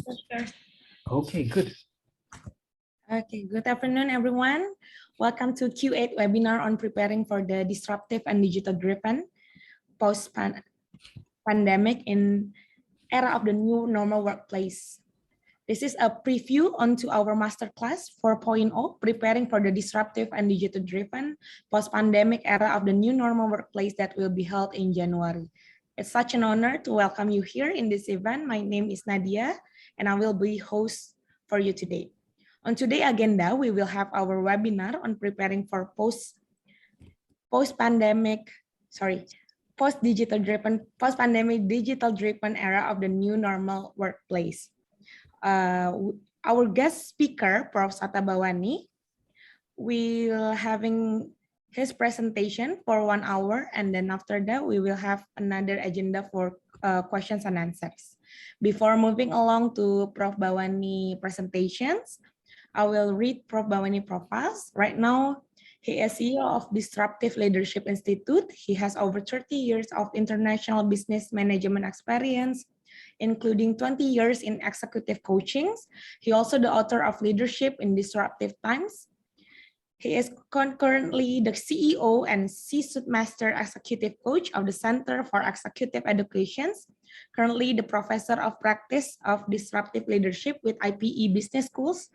Okay, good. Okay, good afternoon, everyone. Welcome to Q8 webinar on preparing for the disruptive and digital-driven post-pandemic in era of the new normal workplace. This is a preview onto our masterclass 4.0, preparing for the disruptive and digital-driven post-pandemic era of the new normal workplace that will be held in January. It's such an honor to welcome you here in this event. My name is Nadia, and I will be host for you today. On today's agenda, we will have our webinar on preparing for post-pandemic digital-driven era of the new normal workplace. Our guest speaker, Prof. Satta Bawani, will having his presentation for 1 hour, and then after that we will have another agenda for questions and answers. Before moving along to Prof. Bawani presentations, I will read Prof. Bawani profiles. Right now, he is CEO of Disruptive Leadership Institute. He has over 30 years of international business management experience, including 20 years in executive coaching. He also the author of Leadership in Disruptive Times. He is concurrently the CEO and C-suite Master Executive Coach of the Center for Executive Education, currently the Professor of Practice of Disruptive Leadership with IPE Business Schools,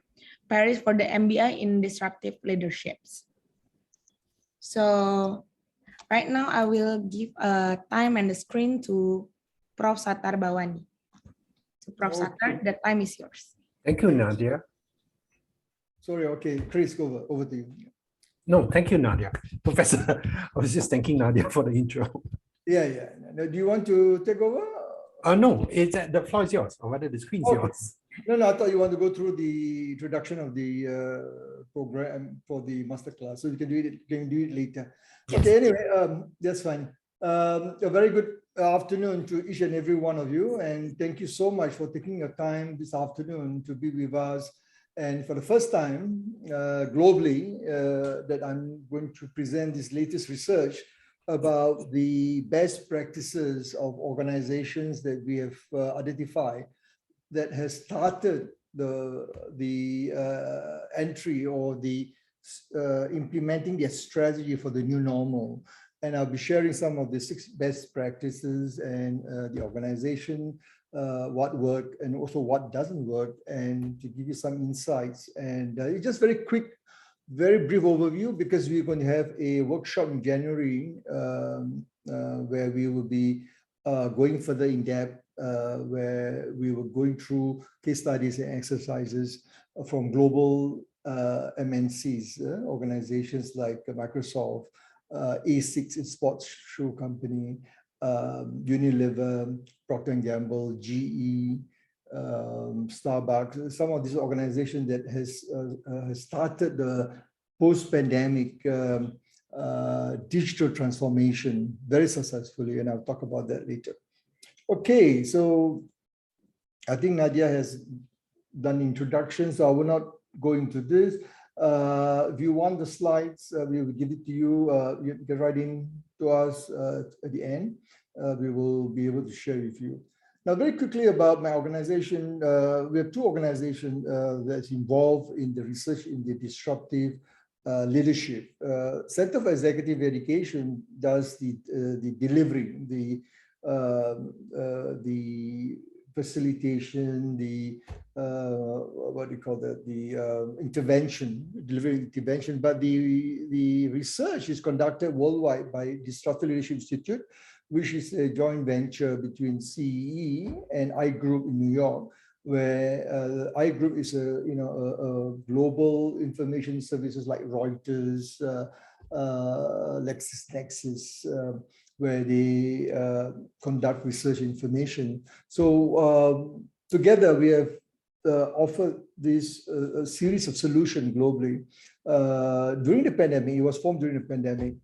Paris for the MBA in Disruptive Leaderships. So right now I will give time and the screen to Prof. Satta Bawani. So Prof. Satta, the time is yours. Thank you, Nadia. Sorry, okay, Chris, over to you. No, thank you, Nadia. Professor, I was just thanking Nadia for the intro. Yeah. Now, do you want to take over? No, it's the floor is yours, or rather the screen is yours. No, I thought you want to go through the introduction of the program for the masterclass, so you can do it later. Yes. Okay, anyway, that's fine. A very good afternoon to each and every one of you, and thank you so much for taking your time this afternoon to be with us. And for the first time globally, that I'm going to present this latest research about the best practices of organizations that we have identified that has started the entry or the implementing their strategy for the new normal. And I'll be sharing some of the 6 best practices and the organization, what worked and also what doesn't work, and to give you some insights. And it's just very quick, very brief overview, because we're going to have a workshop in January where we will be going further in depth, where we were going through case studies and exercises from global MNCs, organizations like Microsoft, A6, a sports shoe company, Unilever, Procter & Gamble, GE, Starbucks, some of these organizations that has started the post-pandemic digital transformation very successfully, and I'll talk about that later. Okay, so I think Nadia has done introduction, so I will not go into this. If you want the slides, we will give it to you. You can write in to us at the end. We will be able to share with you. Now, very quickly about my organization, we have 2 organizations that's involved in the research in the disruptive leadership. Center for Executive Education does the delivery, the facilitation, the what do you call that? The intervention, delivery intervention. But the research is conducted worldwide by Disruptive Leadership Institute, which is a joint venture between CEE and iGroup in New York, where iGroup is a global information services like Reuters, LexisNexis, where they conduct research information. So together we have offered this series of solutions globally during the pandemic. It was formed during the pandemic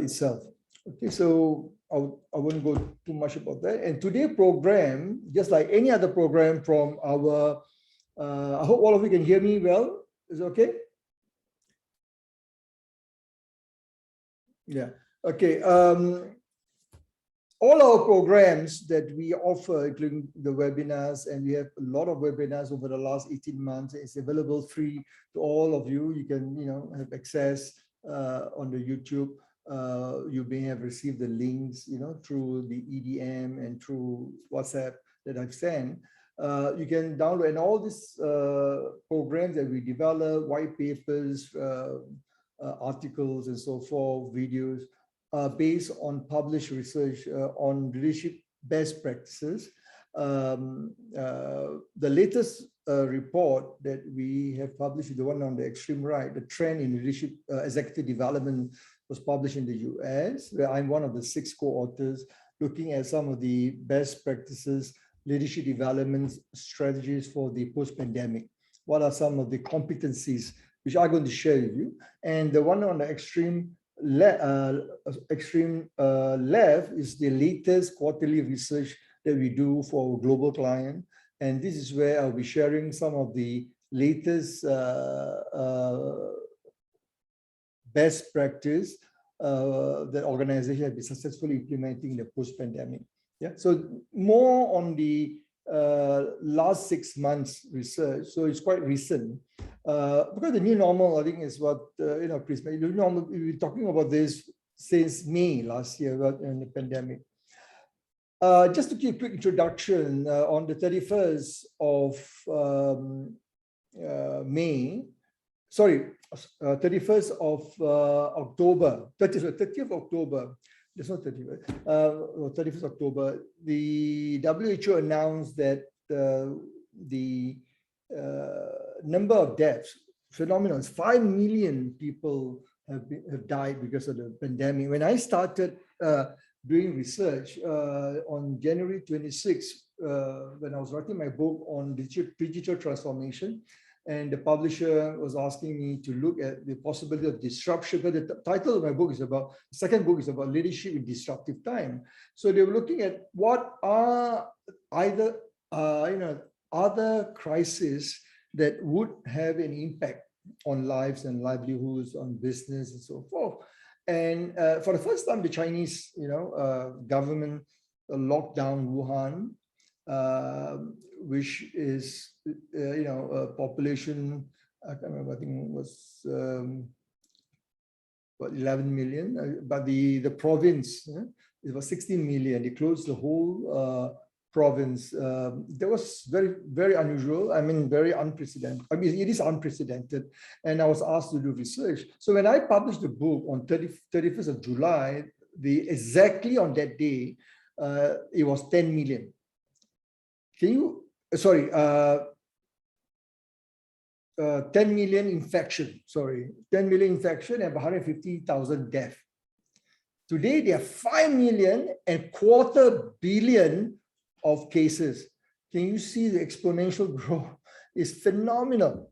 itself. Okay, so I won't go too much about that. And today's program, just like any other program from our, I hope all of you can hear me well. Is it okay? Yeah. Okay. all our programs that we offer, including the webinars, and we have a lot of webinars over the last 18 months. It's available free to all of you. You can, have access on the YouTube. You may have received the links, through the EDM and through WhatsApp that I've sent. You can download, and all these programs that we develop, white papers, articles, and so forth, videos, based on published research on leadership best practices. The latest report that we have published is the one on the extreme right, the trend in leadership executive development, was published in the US, where I'm one of the 6 co-authors looking at some of the best practices, leadership development strategies for the post-pandemic. What are some of the competencies which I'm going to share with you? And the one on the extreme left is the latest quarterly research that we do for a global client. And this is where I'll be sharing some of the latest best practice that organizations have been successfully implementing in the post-pandemic. Yeah, so more on the last 6 months research. So it's quite recent. Because the new normal, I think, is what, Chris, the new normal, we've been talking about this since May last year, in the pandemic. Just to give a quick introduction, on the 31st of May, sorry, 31st of October, 30th of October, there's no 31st, 31st October, the WHO announced that the number of deaths, phenomenal, 5 million people have died because of the pandemic. When I started doing research on January 26th, when I was writing my book on digital transformation, and the publisher was asking me to look at the possibility of disruption. But the title of my book is about, the second book is about leadership in disruptive time. So they were looking at what are either, other crises that would have an impact on lives and livelihoods, on business and so forth. And for the first time, the Chinese, government locked down Wuhan, which is, a population, I can't remember, I think it was, 11 million, but the province, it was 16 million. They closed the whole province. That was very, very unusual. I mean, very unprecedented. I mean, it is unprecedented. And I was asked to do research. So when I published the book on 31st of July, exactly on that day, it was 10 million. Can you, sorry, 10 million infection, 10 million infection and 150,000 deaths. Today, there are 5 million and 250 million of cases. Can you see the exponential growth? It's phenomenal.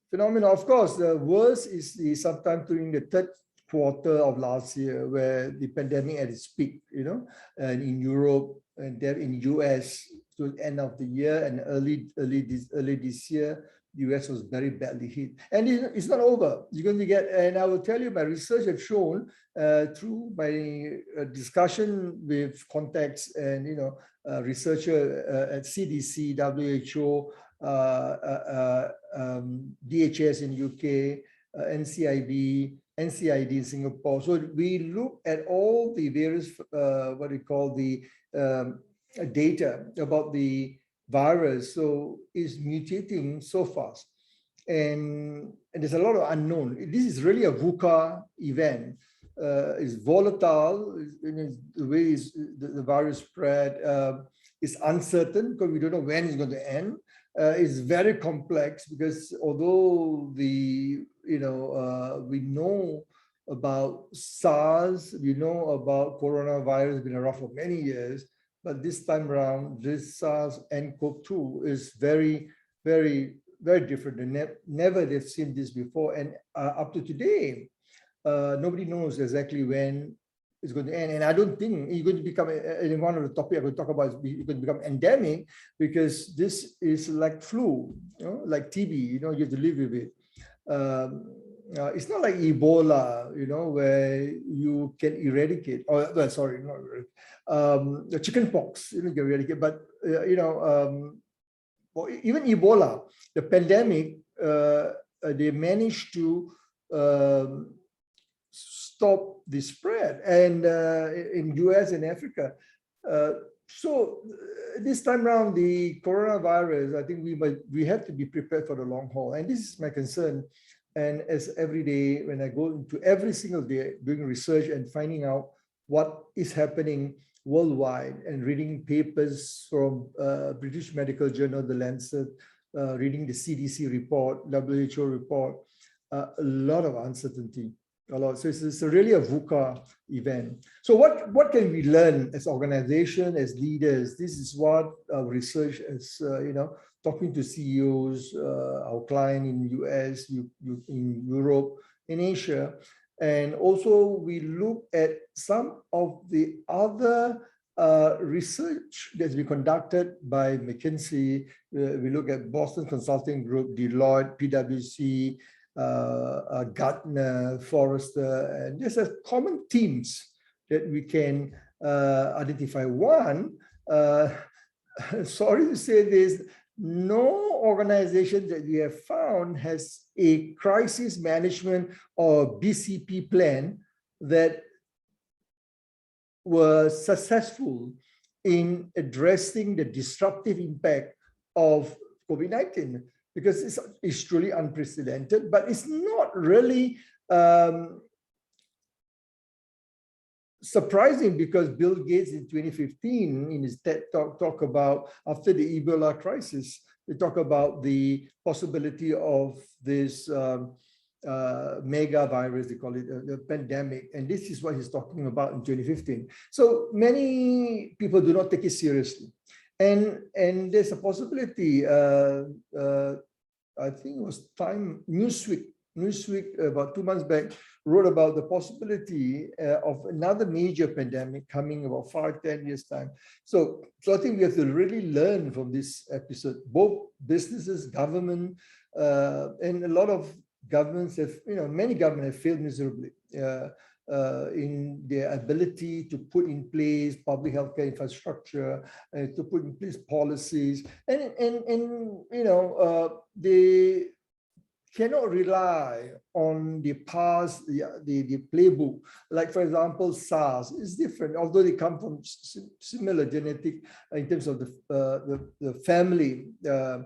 Phenomenal. Of course, the worst is sometime during the third quarter of last year, where the pandemic at its peak, and in Europe and then in US to the end of the year, and early this year, the US was very badly hit. And it's not over. You're going to get, and I will tell you, my research have shown through my discussion with contacts and, researcher at CDC, WHO, DHS in UK, NCID in Singapore. So we look at all the various, what we call the data about the virus. So it's mutating so fast. And there's a lot of unknown. This is really a VUCA event. It's volatile in the way the virus spread. It's uncertain because we don't know when it's going to end. It's very complex because although we know about SARS, we know about coronavirus, been around for many years, but this time around, this SARS-CoV-2 is very, very, very different. Never they've seen this before, and up to today, nobody knows exactly when it's going to end. And I don't think it's going to become, in one of the topics I'm going to talk about, it's going to become endemic, because this is like flu, like TB, you have to live with it. it's not like Ebola, where you can eradicate, or well, sorry, not the chicken pox, you can eradicate, but or even Ebola, the pandemic, they managed to stop the spread, and in US and Africa. So this time around, the coronavirus, I think we have to be prepared for the long haul, and this is my concern. And as every day, when I go into every single day doing research and finding out what is happening worldwide and reading papers from British Medical Journal, The Lancet, reading the CDC report, WHO report, a lot of uncertainty. A lot. So it's really a VUCA event. So what can we learn as organization, as leaders? This is what our research is, talking to CEOs, our client in US, in Europe, in Asia. And also we look at some of the other research that's been conducted by McKinsey. We look at Boston Consulting Group, Deloitte, PwC, Gartner, Forrester, and there's a common themes that we can identify. One, sorry to say this, no organization that we have found has a crisis management or BCP plan that was successful in addressing the disruptive impact of COVID-19. Because it's truly unprecedented, but it's not really surprising, because Bill Gates in 2015 in his TED talk about, after the Ebola crisis, they talk about the possibility of this mega virus, they call it the pandemic, and this is what he's talking about in 2015. So many people do not take it seriously. And there's a possibility, I think it was Newsweek about 2 months back wrote about the possibility of another major pandemic coming about 5-10 years time. So I think we have to really learn from this episode. Both businesses, government, and a lot of governments have, many governments have failed miserably in their ability to put in place public healthcare infrastructure, to put in place policies, and they cannot rely on the past, the playbook. Like, for example, SARS is different, although they come from similar genetic in terms of the family, where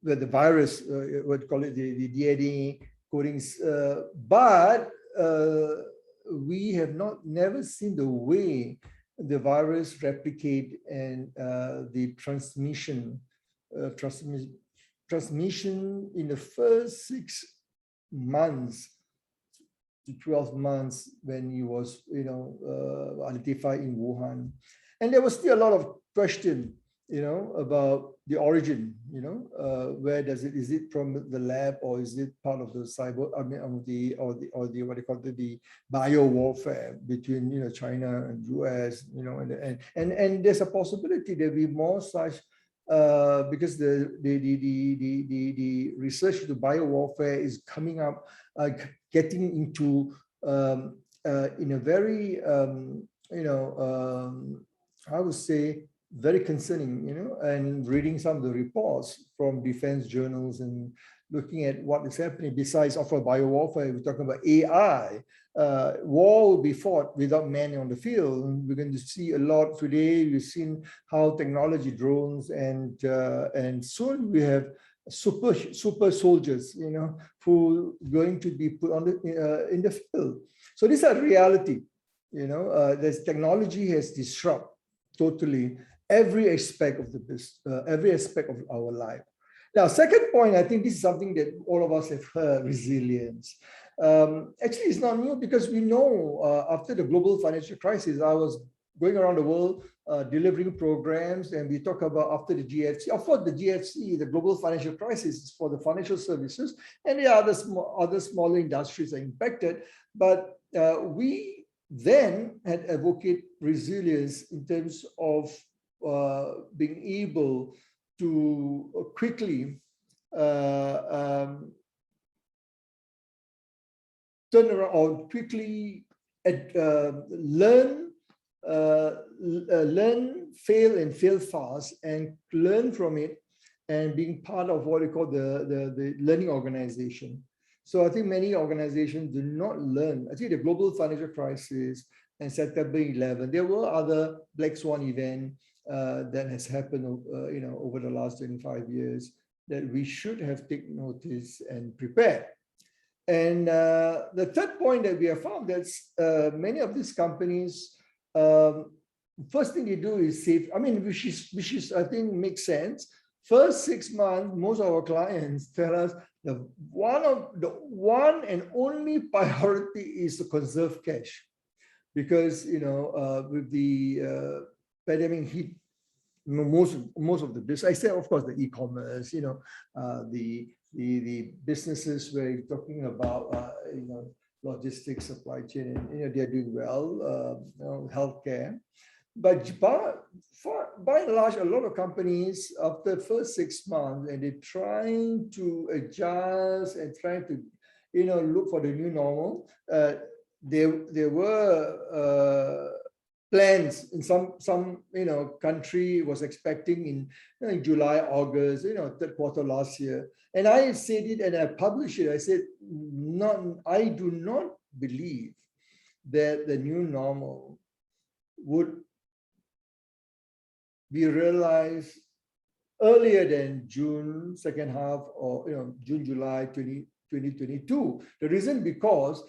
the virus, what you call it, the DNA codings, but we have never seen the way the virus replicate and the transmission in the first 6 months to 12 months when he was identified in Wuhan. And there was still a lot of question about the origin, where does it, is it from the lab, or is it part of the cyber, or the what they call the bio warfare between China and US, and there's a possibility there will be more such, because the research into bio warfare is coming up, getting into in a very I would say very concerning, and reading some of the reports from defense journals and looking at what is happening. Besides bio warfare, we're talking about AI. War will be fought without men on the field. We're going to see a lot today. We've seen how technology, drones, and soon we have super soldiers, who are going to be put on in the field. So these are reality. This technology has disrupted totally every aspect of the business, every aspect of our life. Now, second point, I think this is something that all of us have heard: resilience. Actually, it's not new, because we know after the global financial crisis, I was going around the world delivering programs, and we talk about after the GFC. Of course, the GFC, the global financial crisis, is for the financial services, and the other smaller industries are impacted. But we then had advocate resilience in terms of being able to quickly turn around or quickly learn, fail and fail fast, and learn from it, and being part of what we call the learning organization. So I think many organizations do not learn. I think the global financial crisis and September 11, there were other black swan events that has happened, over the last 25 years that we should have taken notice and prepared. And the third point that we have found that many of these companies, first thing they do is save. I mean, which is I think makes sense. First 6 months, most of our clients tell us the one and only priority is to conserve cash, because with the pandemic hit, most of the business. I say, of course, the e-commerce, the businesses where you're talking about, logistics, supply chain, and they're doing well. Healthcare, but by and large, a lot of companies after the first 6 months, and they're trying to adjust and trying to, look for the new normal. There were plans in some country was expecting in July, August, third quarter last year. And I said it and I published it. I said, I do not believe that the new normal would be realized earlier than June, second half, or June, July 2022. The reason because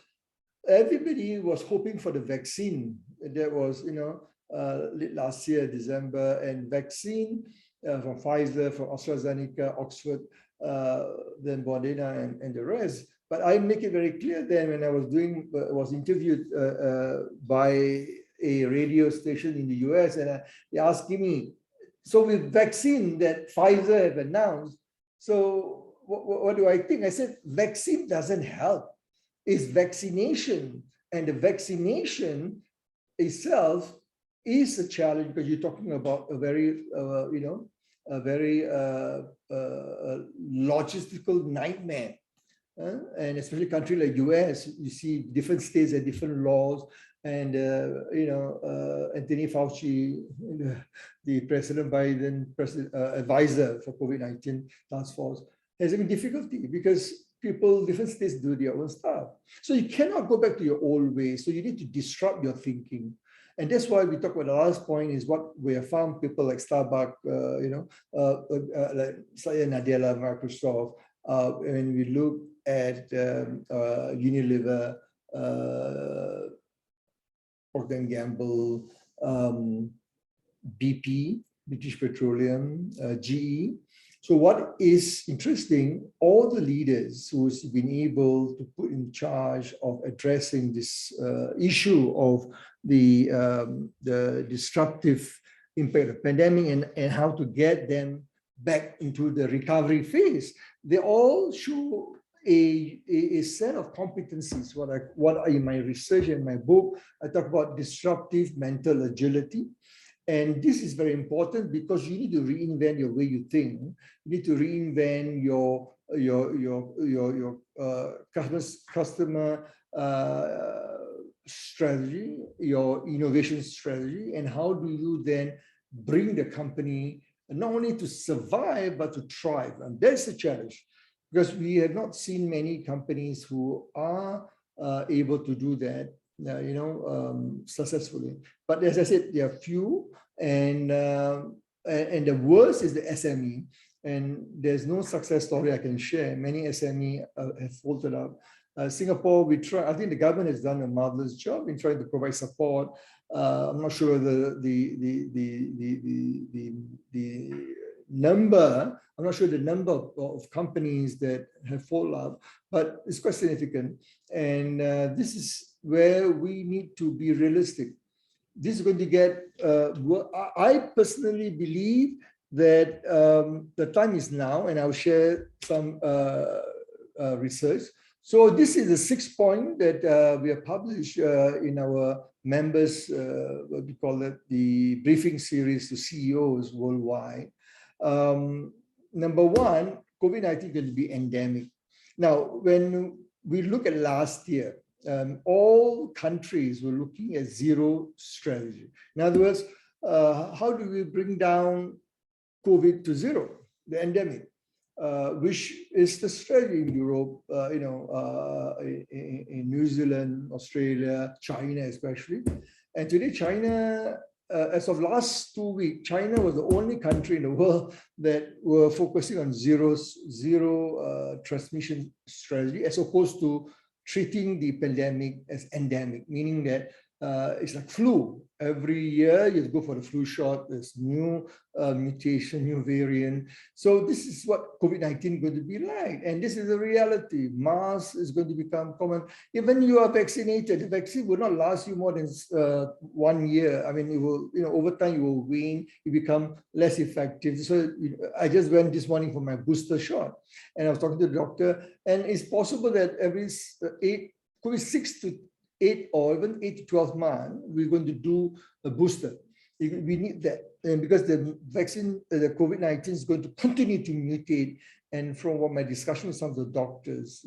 everybody was hoping for the vaccine. That was, last year, December, and vaccine from Pfizer, from AstraZeneca, Oxford, then Moderna, and the rest. But I make it very clear then when I was interviewed by a radio station in the US, and they asked me, so with vaccine that Pfizer have announced, so what do I think? I said, vaccine doesn't help. It's vaccination, and the vaccination itself is a challenge because you're talking about a very, logistical nightmare. And especially a country like US, you see different states have different laws. And, Anthony Fauci, the President Biden advisor for COVID-19 task force, has having difficulty because different states do their own stuff. So you cannot go back to your old ways. So you need to disrupt your thinking. And that's why we talk about the last point is what we have found people like Starbucks, like Satya Nadella, Microsoft, when we look at Unilever, Procter & Gamble, BP, British Petroleum, GE. So what is interesting, all the leaders who's been able to put in charge of addressing this issue of the disruptive impact of the pandemic and how to get them back into the recovery phase, they all show a set of competencies. What in my research and my book, I talk about disruptive mental agility. And this is very important because you need to reinvent your way you think. You need to reinvent your customer strategy, your innovation strategy, and how do you then bring the company not only to survive but to thrive. And that's the challenge, because we have not seen many companies who are able to do that successfully. But as I said, there are few, and the worst is the SME. And there's no success story I can share. Many SME have folded up. Singapore, we try. I think the government has done a marvelous job in trying to provide support. I'm not sure the number. I'm not sure the number of companies that have folded up, but it's quite significant. And this is where we need to be realistic. This is going to get. I personally believe that the time is now, and I'll share some research. So this is the 6th point that we have published in our members, what we call it, the briefing series to CEOs worldwide. Number 1, COVID-19 is going to be endemic. Now, when we look at last year, all countries were looking at zero strategy. In other words, how do we bring down COVID to zero, the endemic, which is the strategy in Europe, in New Zealand, Australia, China especially. And today, China, as of last 2 weeks, China was the only country in the world that were focusing on zero transmission strategy, as opposed to treating the pandemic as endemic, meaning that it's like flu. Every year you go for the flu shot, there's new mutation, new variant. So this is what COVID-19 is going to be like. And this is the reality. Mask is going to become common. Even you are vaccinated, the vaccine will not last you more than 1 year. I mean, it will, over time you will wane, you become less effective. So I just went this morning for my booster shot, and I was talking to the doctor, and it's possible that every 6 to 8 or even 8 to 12 months, we're going to do a booster. We need that, and because the vaccine, the COVID-19 is going to continue to mutate. And from what my discussion with some of the doctors,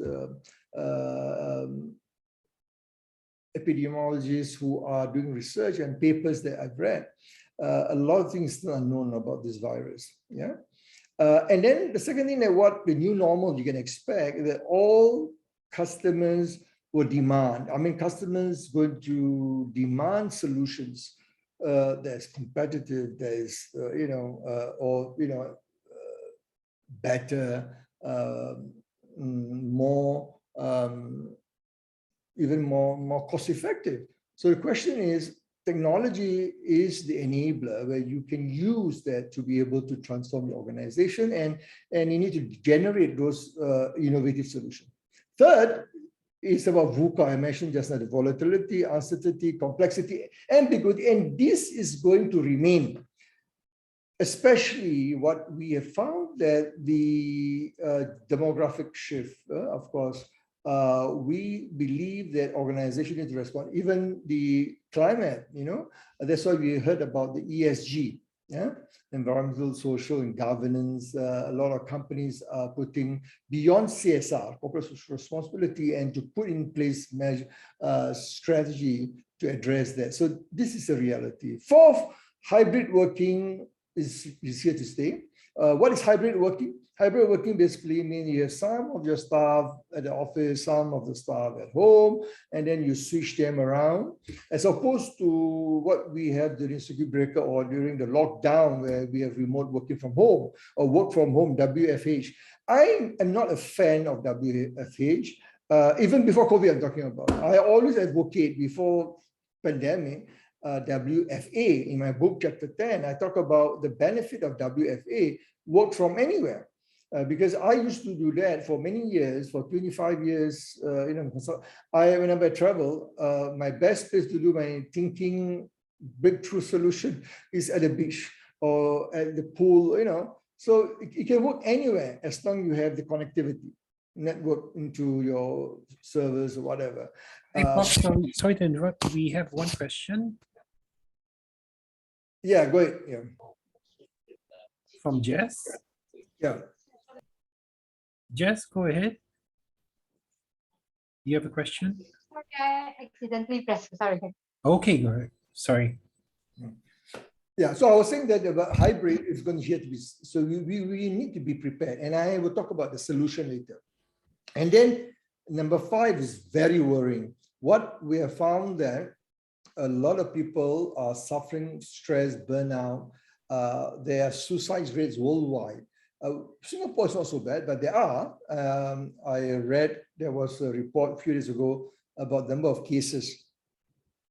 epidemiologists who are doing research and papers that I've read, a lot of things still unknown about this virus. Yeah. And then the second thing, that what the new normal you can expect, that all customers will demand. I mean, customers going to demand solutions that's competitive, that is, better, more, even more cost-effective. So the question is, technology is the enabler where you can use that to be able to transform your organization, and you need to generate those innovative solutions. Third, it's about VUCA. I mentioned just now, the volatility, uncertainty, complexity, ambiguity, and this is going to remain. Especially what we have found, that the demographic shift, of course, we believe that organizations need to respond. Even the climate, that's why we heard about the ESG, environmental, social, and governance. A lot of companies are putting beyond CSR, corporate social responsibility, and to put in place strategy to address that. So this is a reality. Fourth, hybrid working is here to stay. What is hybrid working? Hybrid working basically means you have some of your staff at the office, some of the staff at home, and then you switch them around, as opposed to what we have during circuit breaker or during the lockdown, where we have remote working from home or work from home, WFH. I am not a fan of WFH. Even before COVID, I'm talking about. I always advocate, before pandemic, WFA. In my book, chapter 10, I talk about the benefit of WFA, work from anywhere. Because I used to do that for many years, for 25 years. Whenever I travel, my best place to do my thinking breakthrough solution is at the beach or at the pool. So it can work anywhere as long as you have the connectivity, network into your servers or whatever. Hey, Bob, sorry to interrupt. We have one question. Yeah, go ahead. Yeah. From Jess. Yeah. Jess, go ahead. You have a question? Sorry, I accidentally pressed. Sorry. Okay, go ahead. Sorry. Yeah, so I was saying that the hybrid is going to here to be, so we need to be prepared. And I will talk about the solution later. And then number 5 is very worrying. What we have found that a lot of people are suffering stress, burnout. There are suicide rates worldwide. Singapore is not so bad, but there are. I read there was a report a few days ago about the number of cases,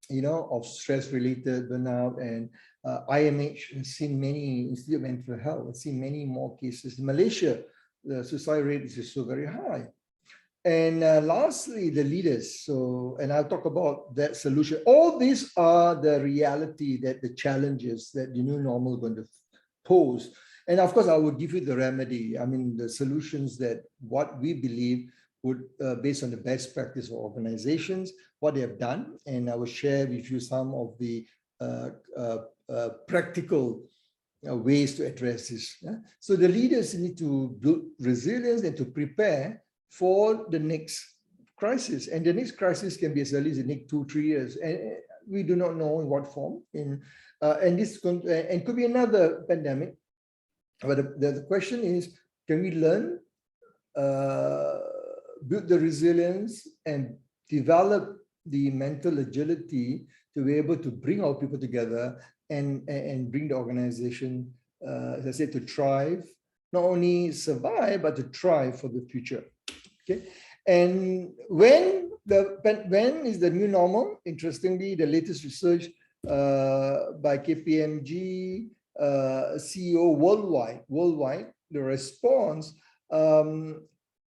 of stress-related burnout, and IMH has seen many, Institute of Mental Health has seen many more cases. In Malaysia, the suicide rate is still very high. And lastly, the leaders. And I'll talk about that solution. All these are the reality, that the challenges that the new normal is going to pose. And of course, I will give you the remedy. I mean, the solutions that what we believe would, based on the best practice of organizations, what they have done. And I will share with you some of the practical ways to address this. Yeah? So the leaders need to build resilience and to prepare for the next crisis, and the next crisis can be as early as the next 2-3 years, and we do not know in what form. And could be another pandemic. But the question is, can we learn, build the resilience, and develop the mental agility to be able to bring our people together and bring the organization, as I said, to thrive, not only survive, but to thrive for the future. Okay. And when is the new normal? Interestingly, the latest research by KPMG CEO worldwide, the response,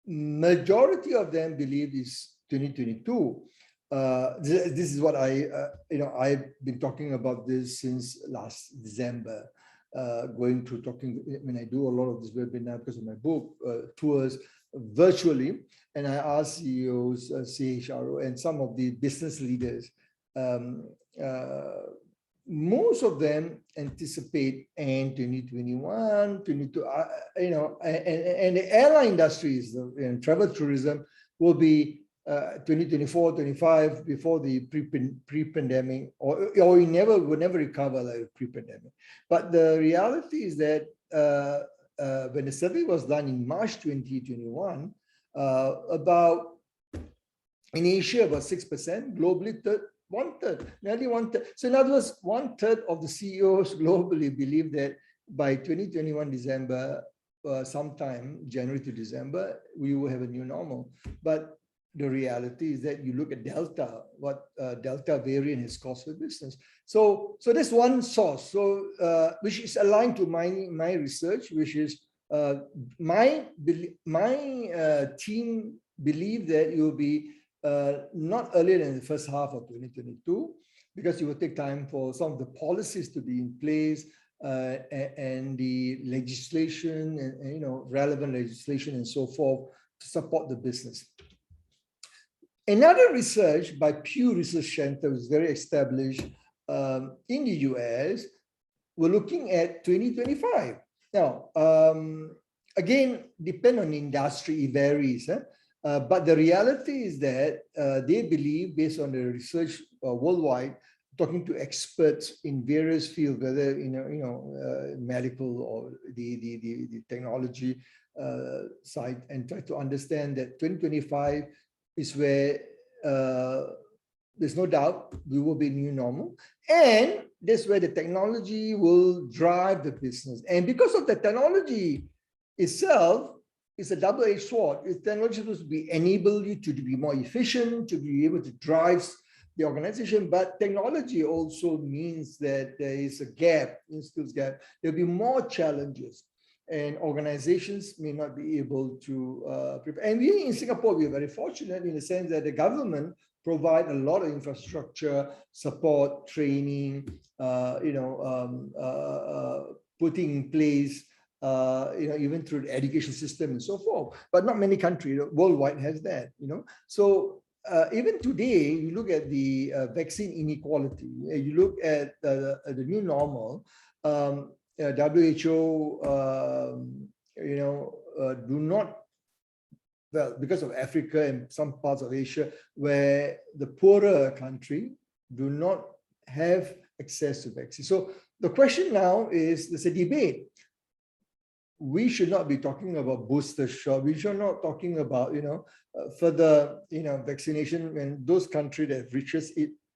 majority of them believe is 2022. This is what I've been talking about this since last December, going through talking when I do a lot of this webinar because of my book tours virtually, and I ask CEOs, CHRO, and some of the business leaders. Most of them anticipate end 2021, 22, and the airline industries and travel tourism will be 2024, 25 before the pre-pandemic, or we will never recover like pre-pandemic. But the reality is that when the survey was done in March 2021, about in Asia about 6%, globally nearly one third. So in other words, 1/3 of the CEOs globally believe that by 2021 December, sometime January to December, we will have a new normal. But the reality is that you look at Delta, what Delta variant has caused for business. So that's one source. So which is aligned to my research, which is my team believe that it will be not earlier than the first half of 2022, because it will take time for some of the policies to be in place and the legislation and relevant legislation and so forth to support the business. Another research by Pew Research Center, which is very established in the US, we're looking at 2025. Now, again, depend on the industry, it varies. But the reality is that they believe, based on the research worldwide, talking to experts in various fields, whether medical or the technology side, and try to understand that 2025 is where there's no doubt we will be new normal, and that's where the technology will drive the business. And because of the technology itself, it's a double-edged sword. Technology is supposed to enable you to be more efficient, to be able to drive the organization, but technology also means that there is a gap, in skills gap. There'll be more challenges, and organizations may not be able to prepare. And we in Singapore, we are very fortunate in the sense that the government provide a lot of infrastructure, support, training, putting in place, even through the education system and so forth. But not many countries worldwide has that, So even today, you look at the vaccine inequality, you look at the new normal, WHO, do not, well, because of Africa and some parts of Asia, where the poorer country do not have access to vaccine. So the question now is, there's a debate. We should not be talking about booster shot. We should not talking about, further, vaccination. When those countries that reaches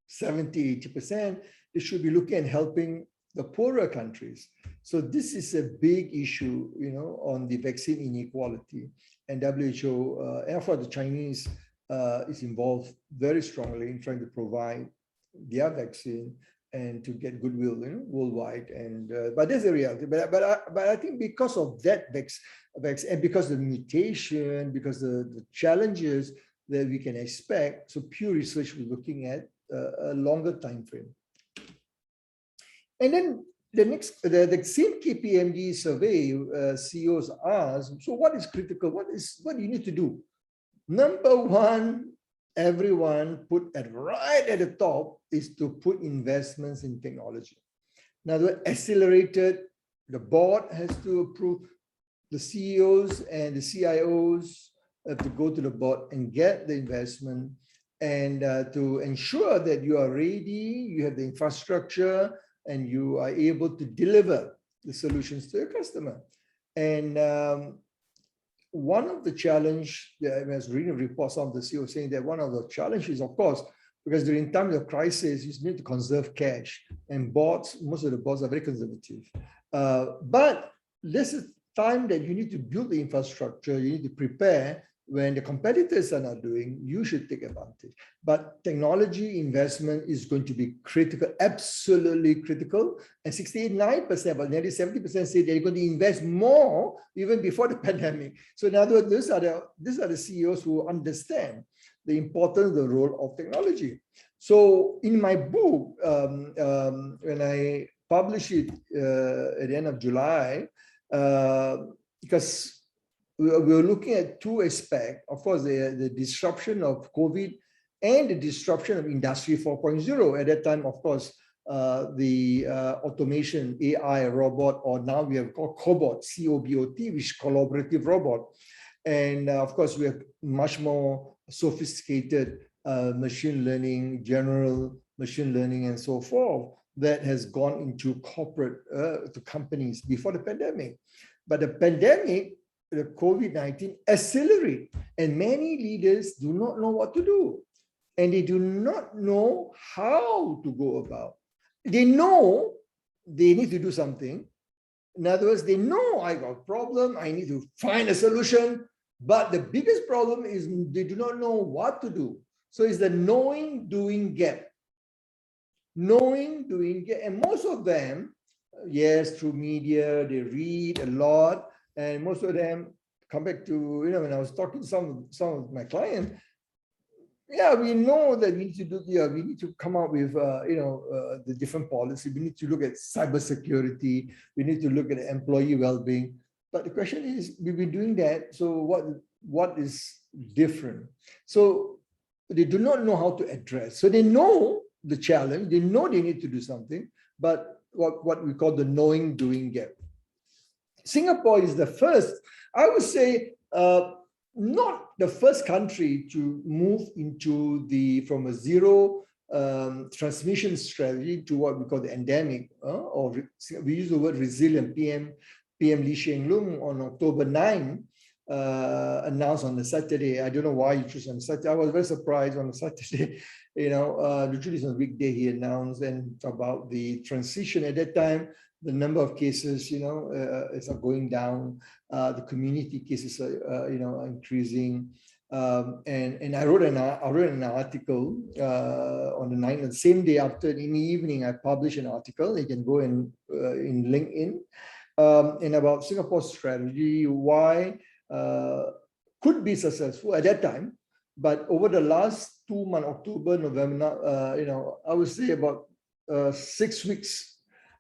70, 80%, they should be looking at helping the poorer countries. So this is a big issue, on the vaccine inequality. And WHO, and for the Chinese, is involved very strongly in trying to provide their vaccine and to get goodwill worldwide. And but there's a reality. But I think because of that vaccine, and because of the mutation, because the challenges that we can expect, so Pew Research was looking at a longer time frame. And then the same KPMG survey, CEOs asked, so what is critical? What do you need to do? Number one, everyone put right at the top is to put investments in technology. Now, the accelerated, the board has to approve, the CEOs and the CIOs have to go to the board and get the investment, and to ensure that you are ready, you have the infrastructure, and you are able to deliver the solutions to your customer. And one of the challenge, I was reading a report, some of the CEOs saying that one of the challenges, of course, because during times of crisis, you need to conserve cash, and boards, most of the boards are very conservative. But this is time that you need to build the infrastructure, you need to prepare. When the competitors are not doing, you should take advantage. But technology investment is going to be critical, absolutely critical. And 69%, but nearly 70% say they're going to invest more even before the pandemic. So in other words, these are the CEOs who understand the importance of the role of technology. So in my book, when I published it at the end of July, because we were looking at two aspects, of course, the disruption of COVID and the disruption of Industry 4.0. At that time, of course, the automation, AI, robot, or now we have called cobot, C-O-B-O-T, which is collaborative robot. And of course, we have much more sophisticated machine learning, general machine learning, and so forth that has gone into corporate, to companies before the pandemic. But the pandemic, the COVID-19 accelerate, and many leaders do not know what to do, and they do not know how to go about. They know they need to do something. In other words, they know I got a problem, I need to find a solution, but the biggest problem is they do not know what to do. So it's the knowing, doing gap. Knowing, doing gap, and most of them, yes, through media, they read a lot. And most of them come back to, when I was talking to some of my clients, yeah, we know that we need to do, we need to come up with, the different policy. We need to look at cybersecurity. We need to look at employee well-being. But the question is, we've been doing that. So what is different? So they do not know how to address. So they know the challenge. They know they need to do something, but what we call the knowing, doing gap. Singapore is the first, I would say, not the first country to move into from a zero transmission strategy to what we call the endemic, or we use the word resilient. PM Lee Hsien Loong on October 9 announced on the Saturday. I don't know why you choose on Saturday. I was very surprised on the Saturday. Literally on a weekday he announced and about the transition. At that time, the number of cases, is going down. The community cases are, increasing. And I wrote an article on the 9th, the same day after, in the evening, I published an article. You can go in LinkedIn, and about Singapore's strategy, why could be successful at that time. But over the last 2 months, October, November, I would say about 6 weeks,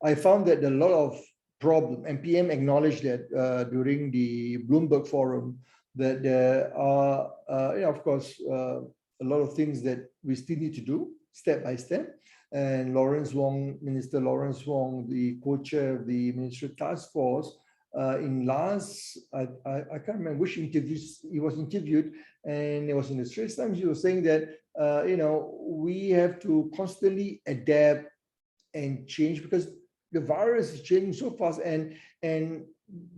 I found that a lot of problem, and PM acknowledged that during the Bloomberg Forum, that there are, of course, a lot of things that we still need to do step by step. And Minister Lawrence Wong, the co-chair of the Ministry Task Force, in last, I can't remember which interviews he was interviewed, and it was in the Straits Times. He was saying that, we have to constantly adapt and change because the virus is changing so fast, and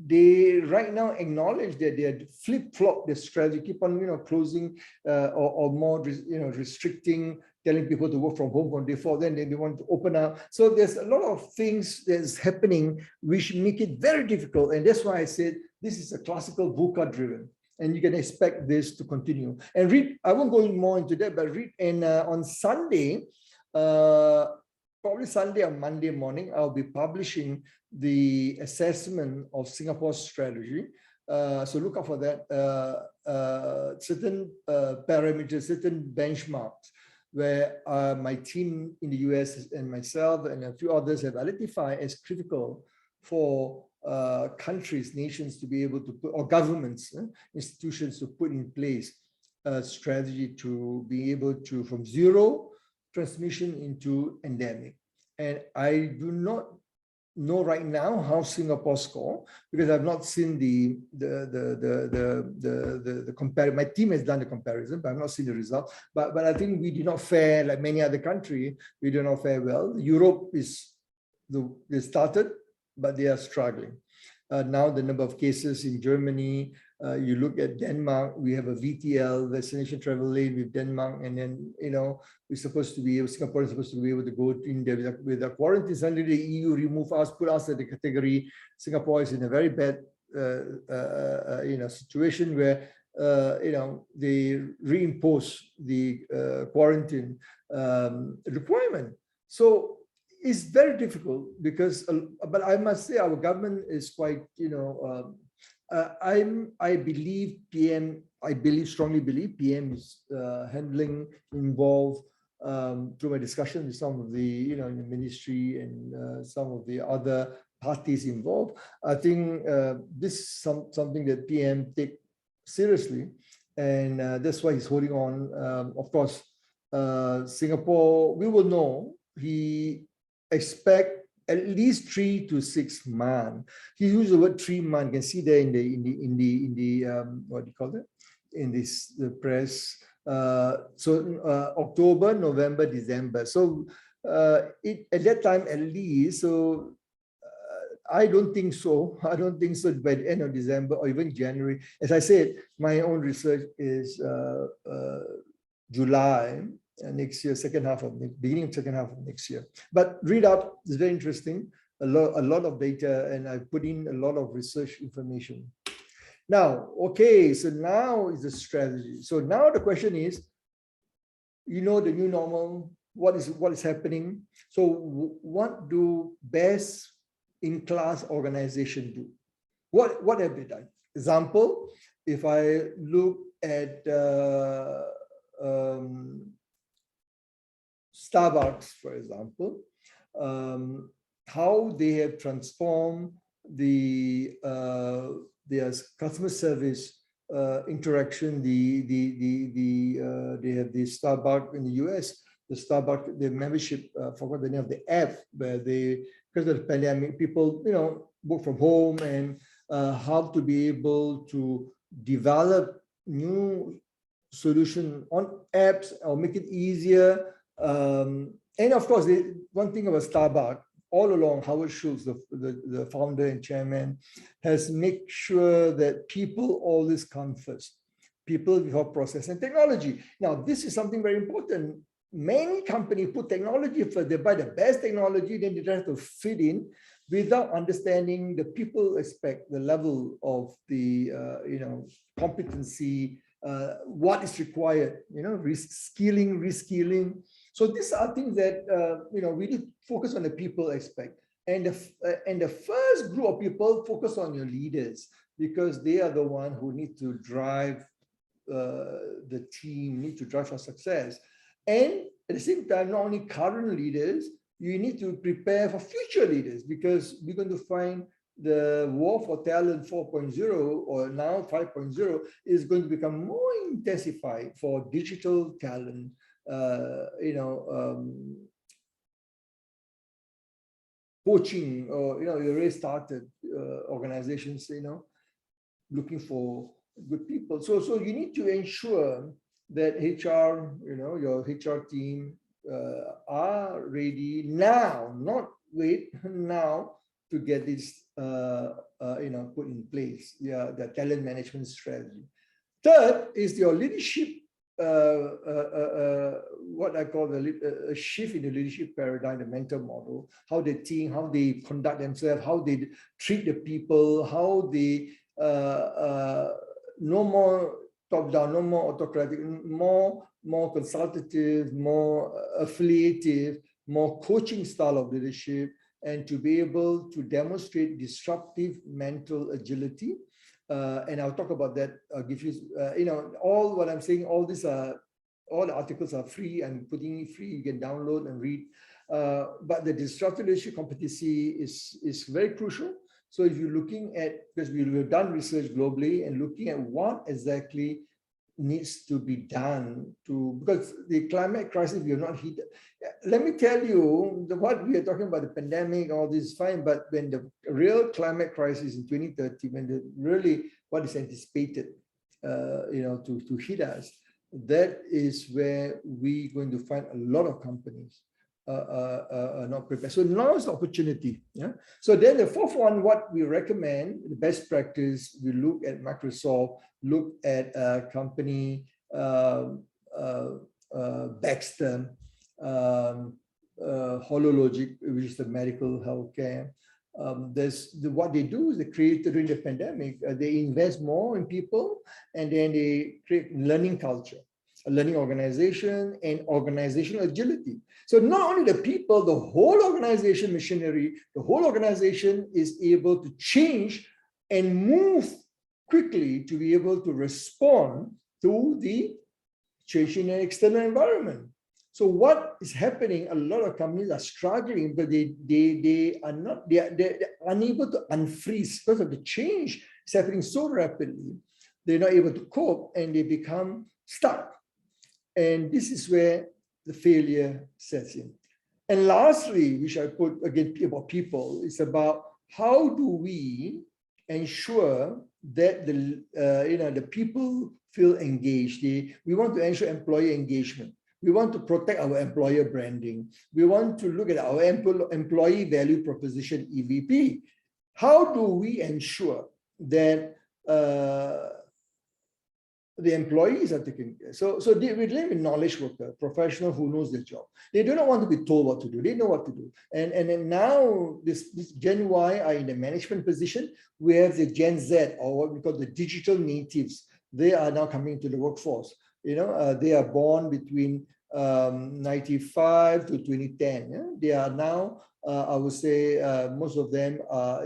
they right now acknowledge that they had flip-flop their strategy, keep on closing or more restricting, telling people to work from home from day 4, then they want to open up. So there's a lot of things that's happening which make it very difficult, and that's why I said this is a classical VUCA driven, and you can expect this to continue. And read, I won't go more into that, but read, and on Sunday, probably Sunday or Monday morning, I'll be publishing the assessment of Singapore's strategy. So look out for that. Certain parameters, certain benchmarks, where my team in the US and myself and a few others have identified as critical for countries, nations to be able to put, or governments, institutions to put in place a strategy to be able to, from zero transmission into endemic. And I do not know right now how Singapore score, because I've not seen the compare. My team has done the comparison, but I've not seen the result. But I think we did not fare like many other countries. We do not fare well. Europe they started, but they are struggling. Now the number of cases in Germany, you look at Denmark, we have a VTL, vaccination travel lane with Denmark, and then, we're supposed to be, Singapore is supposed to be able to go in there with a quarantine. Suddenly the EU remove us, put us at the category. Singapore is in a very bad, situation where, they reimpose the quarantine requirement. So it's very difficult because, but I must say our government is quite, I believe PM, strongly believe PM is involved through my discussion with some of the, the ministry and some of the other parties involved. I think this is something that PM take seriously, and that's why he's holding on. Of course, Singapore, we will know he expect at least 3 to 6 months. He used the word 3 months. You can see there in the what do you call it? In this press. October, November, December. So at that time at least. So I don't think so. I don't think so by the end of December or even January. As I said, my own research is July. Next year, beginning of second half of next year. But read up, it's very interesting. A lot of data, and I put in a lot of research information. Now, okay, so now is the strategy. So now the question is, the new normal, what is happening? So what do best in class organization do? What have they done? Example, if I look at Starbucks, for example, how they have transformed their customer service interaction. They have the Starbucks in the US, the membership, forgot the name of the app, where because of the pandemic, people work from home, and how to be able to develop new solution on apps or make it easier. And of course, one thing about Starbucks, all along, Howard Schultz, the founder and chairman, has made sure that people always come first. People before process and technology. Now, this is something very important. Many companies put technology first. They buy the best technology, then they try to fit in without understanding the people aspect, the level of the competency, what is required, reskilling. So these are things that we really focus on the people aspect, and the first group of people focus on your leaders, because they are the one who need to drive the team, need to drive for success, and at the same time, not only current leaders, you need to prepare for future leaders, because we're going to find the war for talent 4.0 or now 5.0 is going to become more intensified for digital talent. Coaching, or you already started organizations, looking for good people. So you need to ensure that HR, your HR team are ready now, not wait now, to get this put in place. The talent management strategy. Third is your leadership. What I call a shift in the leadership paradigm, the mental model, how they think, how they conduct themselves, how they treat the people, how they no more top-down, no more autocratic, more consultative, more affiliative, more coaching style of leadership, and to be able to demonstrate disruptive mental agility. And I'll talk about that. I'll give you, all what I'm saying, all the articles are free. I'm putting it free. You can download and read. But the disruptive leadership competency is very crucial. So if you're looking at, because we've done research globally and looking at what exactly needs to be done because the climate crisis, we have not hit. Let me tell you, what we are talking about, the pandemic, all this is fine, but when the real climate crisis in 2030, when what is anticipated, to hit us, that is where we're going to find a lot of companies not prepared. So now is the opportunity. Yeah. So then the fourth one, what we recommend, the best practice, we look at Microsoft, look at a company, Baxter, HoloLogic, which is the medical healthcare. What they do is they create during the pandemic, they invest more in people, and then they create learning culture, a learning organization, and organizational agility. So not only the people, the whole organization machinery, the whole organization is able to change and move quickly to be able to respond to the changing external environment. So what is happening? A lot of companies are struggling, but they're unable to unfreeze because of the change. It's happening so rapidly. They're not able to cope, and they become stuck. And this is where the failure sets in. And lastly, which I put again about people, is about how do we ensure that the people feel engaged. We want to ensure employee engagement. We want to protect our employer branding. We want to look at our employee value proposition, EVP. How do we ensure that the employees are taken care? So we live in knowledge worker, professional who knows their job. They do not want to be told what to do. They know what to do. And then now this Gen Y are in the management position. We have the Gen Z, or what we call the digital natives. They are now coming to the workforce. They are born between 95 to 2010. Yeah? They are now, I would say, most of them are,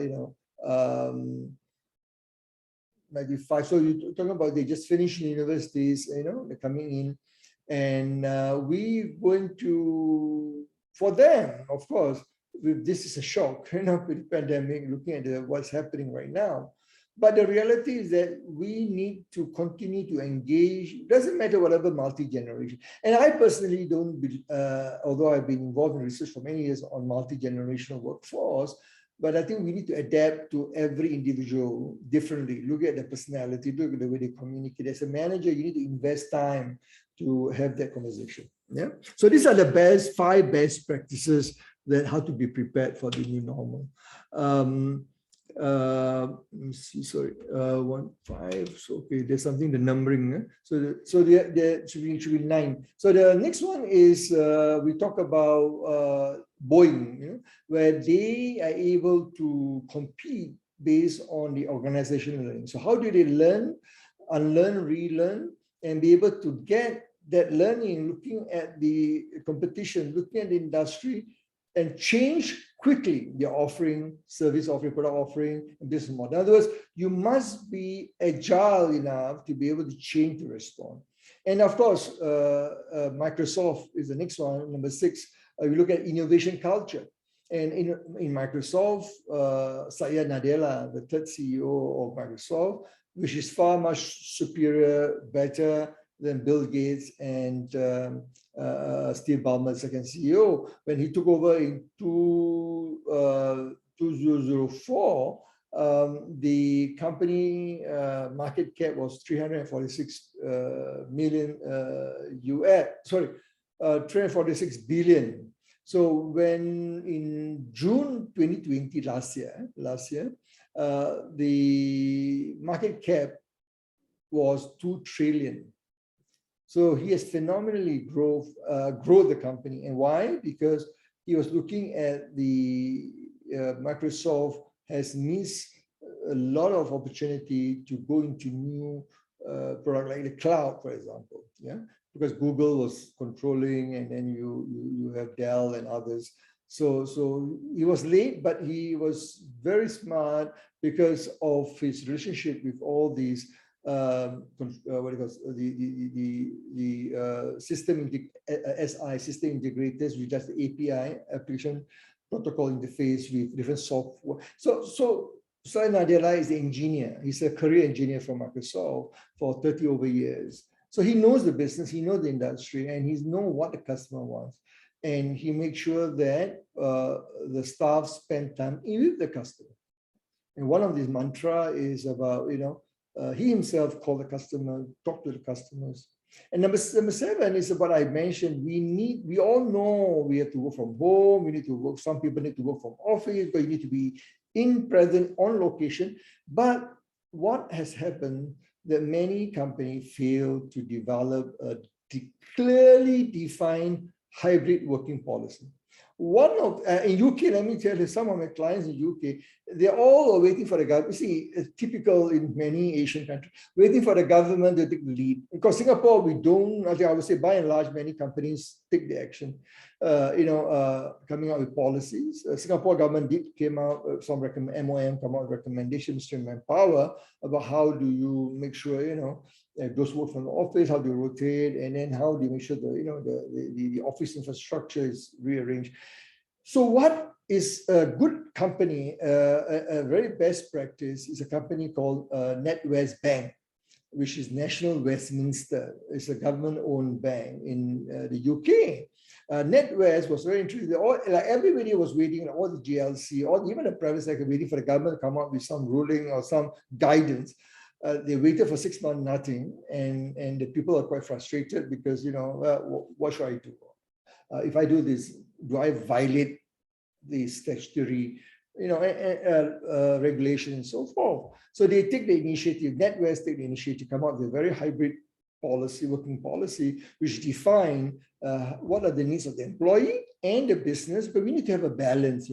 95. So you're talking about they just finished universities, they're coming in. And we're going to, for them, of course, this is a shock, with the pandemic, looking at what's happening right now. But the reality is that we need to continue to engage. It doesn't matter whatever multi-generation. And I personally don't, although I've been involved in research for many years on multi-generational workforce, but I think we need to adapt to every individual differently. Look at their personality, look at the way they communicate. As a manager, you need to invest time to have that conversation. Yeah. So these are the 5 best practices that how to be prepared for the new normal. Let me see, sorry, 1, 5. So okay, there's something, the numbering. So there should be 9. So the next one is we talk about Boeing, where they are able to compete based on the organizational learning. So how do they learn, unlearn, relearn, and be able to get that learning, looking at the competition, looking at the industry, and change quickly their offering, service offering, product offering, and business model. In other words, you must be agile enough to be able to change to respond. And of course, Microsoft is the next one, number 6. We look at innovation culture. And in Microsoft, Satya Nadella, the 3rd CEO of Microsoft, which is far much superior, better than Bill Gates and Steve Ballmer, 2nd CEO. When he took over in 2004, the company market cap was 346 million US. Sorry, 346 billion. So when in June 2020, last year, the market cap was 2 trillion. So he has phenomenally grown the company. And why? Because he was looking at the Microsoft has missed a lot of opportunity to go into new product like the cloud, for example. Yeah, because Google was controlling, and then you have Dell and others. So he was late, but he was very smart because of his relationship with all these system integrators, which does the API, application protocol interface with different software. So Satya Nadella is the engineer. He's a career engineer for Microsoft for 30 over years. So he knows the business, he knows the industry, and he knows what the customer wants. And he makes sure that the staff spend time with the customer. And one of these mantra is about, he himself call the customer, talk to the customers. And number 7 is about, I mentioned, we all know we have to work from home, we need to work, some people need to work from office, but you need to be present on location. But what has happened that many companies fail to develop a clearly defined hybrid working policy. One of in UK, let me tell you, some of my clients in UK, they're all waiting for the government. You see, it's typical in many Asian countries, waiting for the government to take the lead. Because Singapore, we don't. I think I would say, by and large, many companies take the action. Coming out with policies. Singapore government came out some MOM come out with recommendations to manpower about how do you make sure those work from the office, how do you rotate, and then how do you make sure the office infrastructure is rearranged. So what is a good company, a very best practice is a company called NatWest Bank, which is National Westminster. It's a government-owned bank in the UK. NatWest was very interesting. Everybody was waiting, all the GLC, even the private sector, waiting for the government to come up with some ruling or some guidance. They waited for 6 months, nothing, and the people are quite frustrated because what should I do? If I do this, do I violate the statutory regulation and so forth? So they take the initiative. NatWest take the initiative, come up with a very hybrid policy, working policy, which define what are the needs of the employee and the business, but we need to have a balance,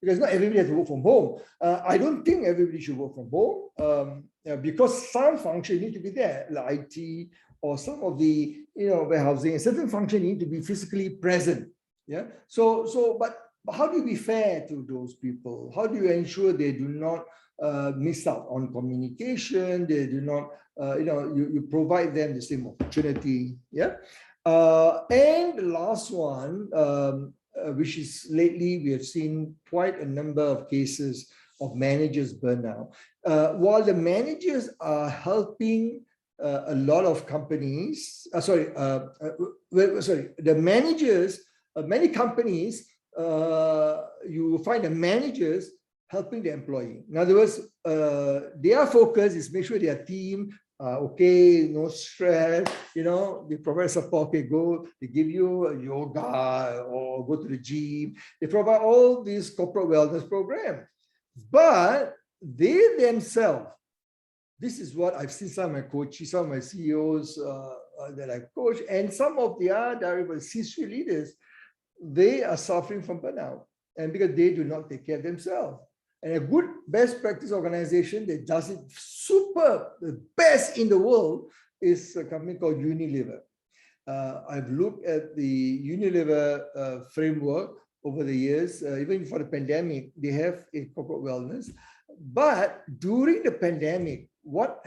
because not everybody has to work from home. I don't think everybody should work from home because some function need to be there, like IT or some of the warehousing, and certain function need to be physically present. Yeah. But how do you be fair to those people? How do you ensure they do not miss out on communication? They do not, you provide them the same opportunity. Yeah. And the last one, which is lately we have seen quite a number of cases of managers burnout. While the managers are helping a lot of companies, the managers, many companies, you will find the managers helping the employee. In other words, their focus is make sure their team okay, no stress, they provide support, okay, they give you a yoga or go to the gym. They provide all these corporate wellness programs. But they themselves, this is what I've seen some of my coaches, some of my CEOs that I've coached, and some of the other C-suite leaders, they are suffering from burnout, and because they do not take care of themselves. And a good best practice organization that does it superb, the best in the world, is a company called Unilever. I've looked at the Unilever framework over the years, even for the pandemic, they have a corporate wellness. But during the pandemic, what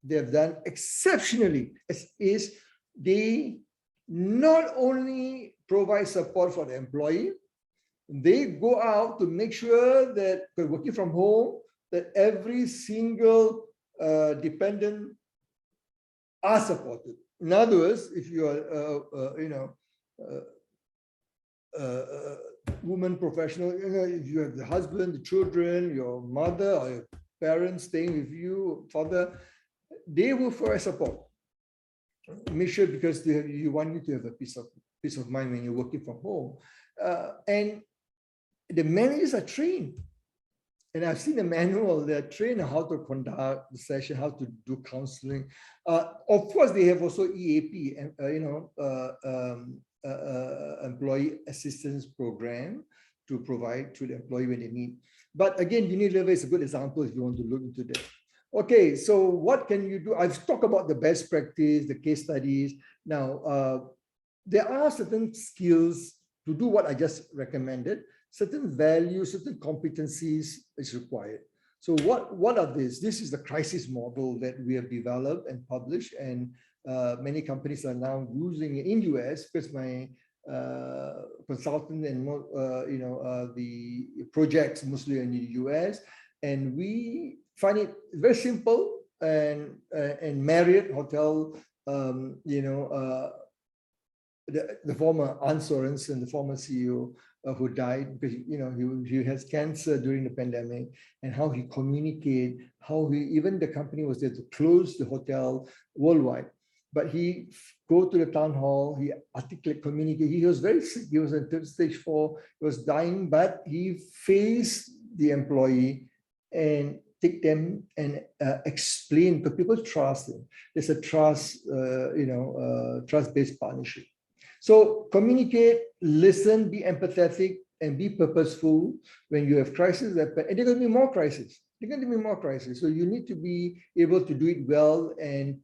they've done exceptionally is they not only provide support for the employee, they go out to make sure that working from home, that every single dependent are supported. In other words, if you are, woman professional, if you have the husband, the children, your mother or your parents staying with you, father, they will provide support. Make sure, because you want you to have a peace of mind when you're working from home. And the managers are trained. And I've seen the manual, they're trained on how to conduct the session, how to do counseling. Of course, they have also EAP, employee assistance program to provide to the employee when they need. But again, Unilever is a good example if you want to look into that. Okay, so what can you do? I've talked about the best practice, the case studies. Now, there are certain skills to do what I just recommended. Certain values, certain competencies is required. So what are these? This is the crisis model that we have developed and published, and many companies are now using it in US, because my consultant and the projects mostly in the US, and we find it very simple. And Marriott hotel the former Arne Sorensen, the former CEO, who died because he has cancer during the pandemic, and how he communicate, how even the company was there to close the hotel worldwide, but he go to the town hall, he articulate, communicate. He was very sick. He was in stage 4. He was dying, but he faced the employee and take them and explain, because people trust him. There's a trust, trust-based partnership. So communicate, listen, be empathetic, and be purposeful when you have crises. And there are going to be more crises. There are going to be more crises. So you need to be able to do it well, and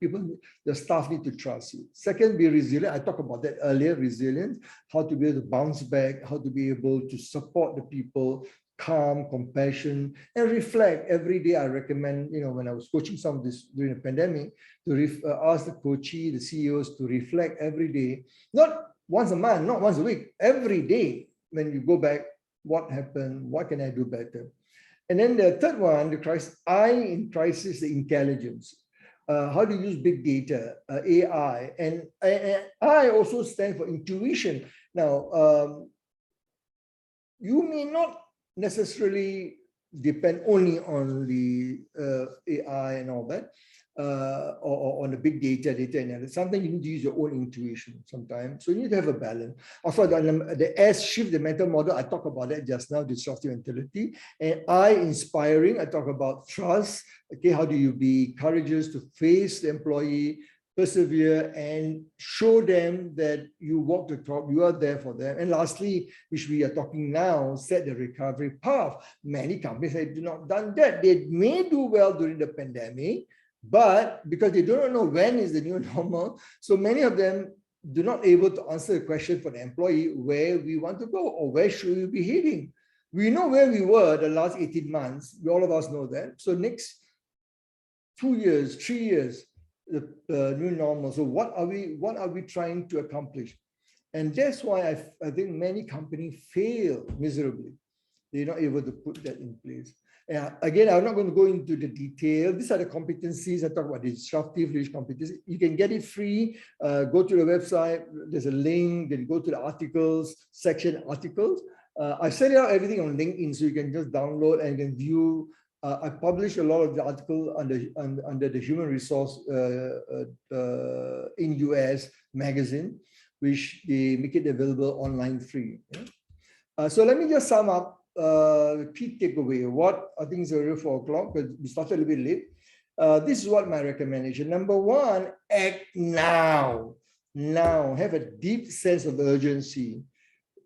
the staff need to trust you. Second, be resilient. I talked about that earlier, resilience, how to be able to bounce back, how to be able to support the people, calm, compassion, and reflect every day. I recommend, when I was coaching some of this during the pandemic, to ask the coachee, the CEOs to reflect every day, not once a month, not once a week, every day. When you go back, what happened? What can I do better? And then the third one, the crisis, in crisis, the intelligence. How to use big data, AI, and I also stand for intuition. Now, you may not necessarily depend only on the AI and all that, or on the big data analysis. Sometimes you need to use your own intuition sometimes. So you need to have a balance. Also, the S shift, the mental model, I talked about that just now, disruptive mentality. And I, inspiring, I talk about trust. Okay, how do you be courageous to face the employee, persevere, and show them that you walk the talk, you are there for them. And lastly, which we are talking now, set the recovery path. Many companies have not done that. They may do well during the pandemic, but because they don't know when is the new normal, so many of them do not able to answer the question for the employee where we want to go or where should we be heading. We know where we were the last 18 months. All of us know that. So next 2 years, 3 years, the new normal. So what are we trying to accomplish? And that's why I think many companies fail miserably. They're not able to put that in place. Again, I'm not going to go into the detail. These are the competencies. I talk about disruptive leadership competencies. You can get it free. Go to the website. There's a link. Then go to the articles section, articles. I send out everything on LinkedIn, so you can just download and you can view. I publish a lot of the article under the human resource in US magazine, which they make it available online free. Yeah? So let me just sum up the key takeaway. What I think is already 4 o'clock, because we started a little bit late. This is what my recommendation. Number 1, act now. Now, have a deep sense of urgency.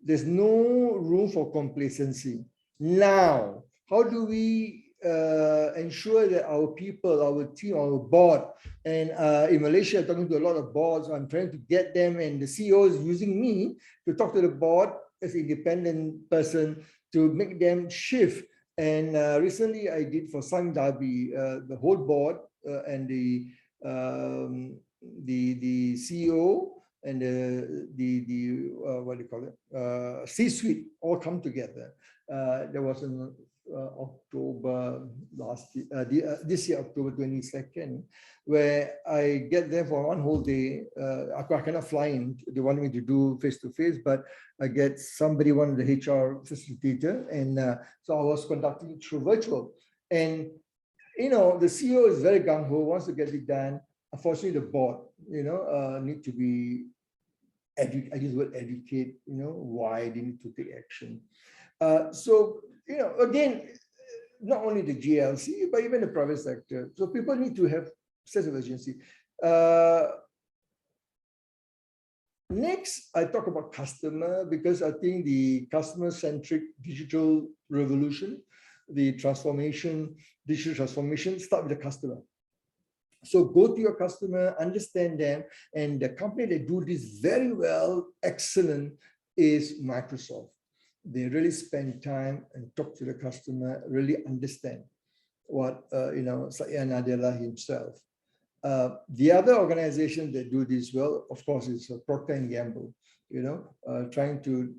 There's no room for complacency. Now, how do we ensure that our people, our team, our board, and in Malaysia, I'm talking to a lot of boards, I'm trying to get them, and the CEO is using me to talk to the board as an independent person to make them shift. And recently I did for Sang Darby, the whole board and the CEO and the what do you call it, C-suite all come together. There was an October this year, October 22nd, where I get there for 1 whole day. I cannot fly in. They wanted me to do face-to-face, but I get somebody, one of the HR facilitator, and so I was conducting it through virtual. And the CEO is very gung-ho, wants to get it done. Unfortunately, the board, need to be I use the word educate, why they need to take action. So, again, not only the GLC, but even the private sector. So people need to have sense of urgency. Next, I talk about customer, because I think the customer-centric digital revolution, the transformation, digital transformation, start with the customer. So go to your customer, understand them, and the company that do this very well, excellent, is Microsoft. They really spend time and talk to the customer, really understand what, Satya Nadella himself. The other organization that do this well, of course, is Procter & Gamble, trying to,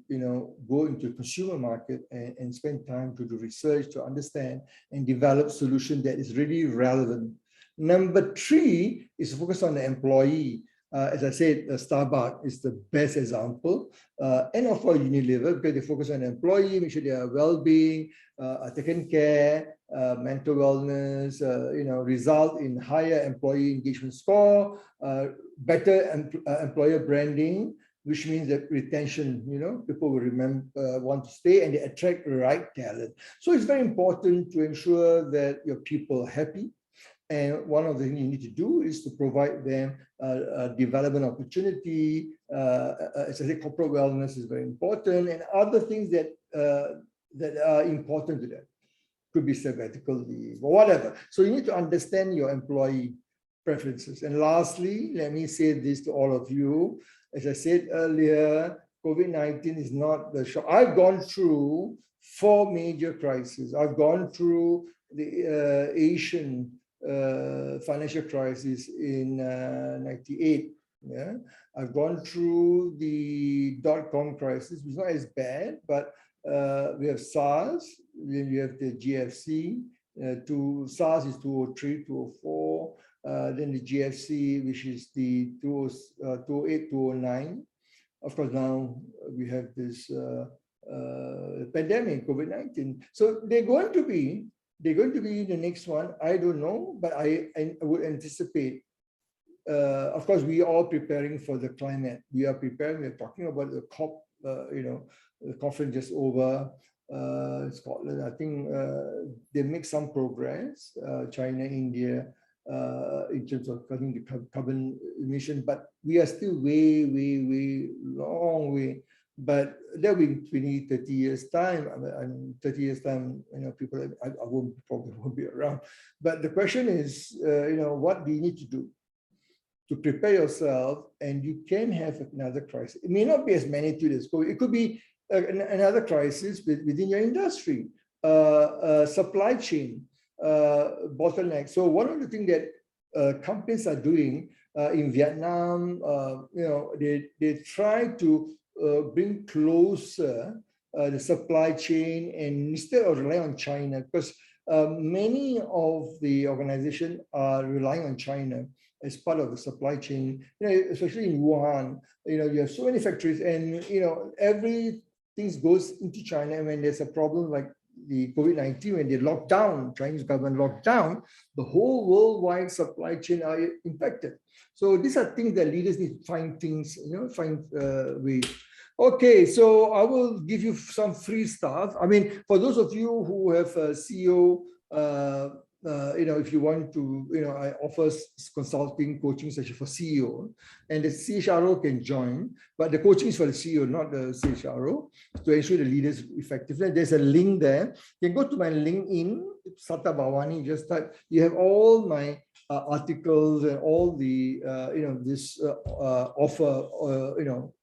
go into consumer market and spend time to do research, to understand and develop solution that is really relevant. Number 3 is focus on the employee. As I said, Starbucks is the best example. And of course, Unilever, because they focus on the employee, make sure they are well-being, taken care, mental wellness, result in higher employee engagement score, better employer branding, which means that retention, people will want to stay and they attract the right talent. So it's very important to ensure that your people are happy. And one of the things you need to do is to provide them a development opportunity. As I said, corporate wellness is very important, and other things that are important to them. Could be sabbatical leave or whatever. So you need to understand your employee preferences. And lastly, let me say this to all of you. As I said earlier, COVID-19 is not the shock. I've gone through 4 major crises. I've gone through the Asian financial crisis in 98. Yeah, I've gone through the .com crisis, which is not as bad, but we have SARS, then we have the GFC. SARS is 2003, 2004. Then the GFC, which is the 2008, 2009. Of course, now we have this pandemic, COVID-19. So they're going to be the next one. I don't know, but I would anticipate. Of course, we are all preparing for the climate. We are preparing. We're talking about the COP. The conference just over. Scotland. I think they make some progress. China, India, in terms of cutting the carbon emission, but we are still way long way. But that will be 20, 30 years time. I mean, 30 years time, people, I probably won't be around. But the question is, what do you need to do to prepare yourself? And you can have another crisis. It may not be as magnitude as COVID. It could be another crisis within your industry, supply chain, bottleneck. So one of the things that companies are doing in Vietnam, they try to bring closer the supply chain, and instead of relying on China, because many of the organizations are relying on China as part of the supply chain, especially in Wuhan. You have so many factories, and everything goes into China. And when there's a problem like the COVID-19, when they locked down, Chinese government locked down, the whole worldwide supply chain are impacted. So these are things that leaders need to find things, find ways. Okay, so I will give you some free stuff. I mean, for those of you who have a CEO, if you want to, I offer consulting, coaching session for CEO, and the CHRO can join, but the coaching is for the CEO, not the CHRO, to ensure the leaders effectively. There's a link there. You can go to my LinkedIn, Sata Bawani, just type. You have all my articles and all the, this offer,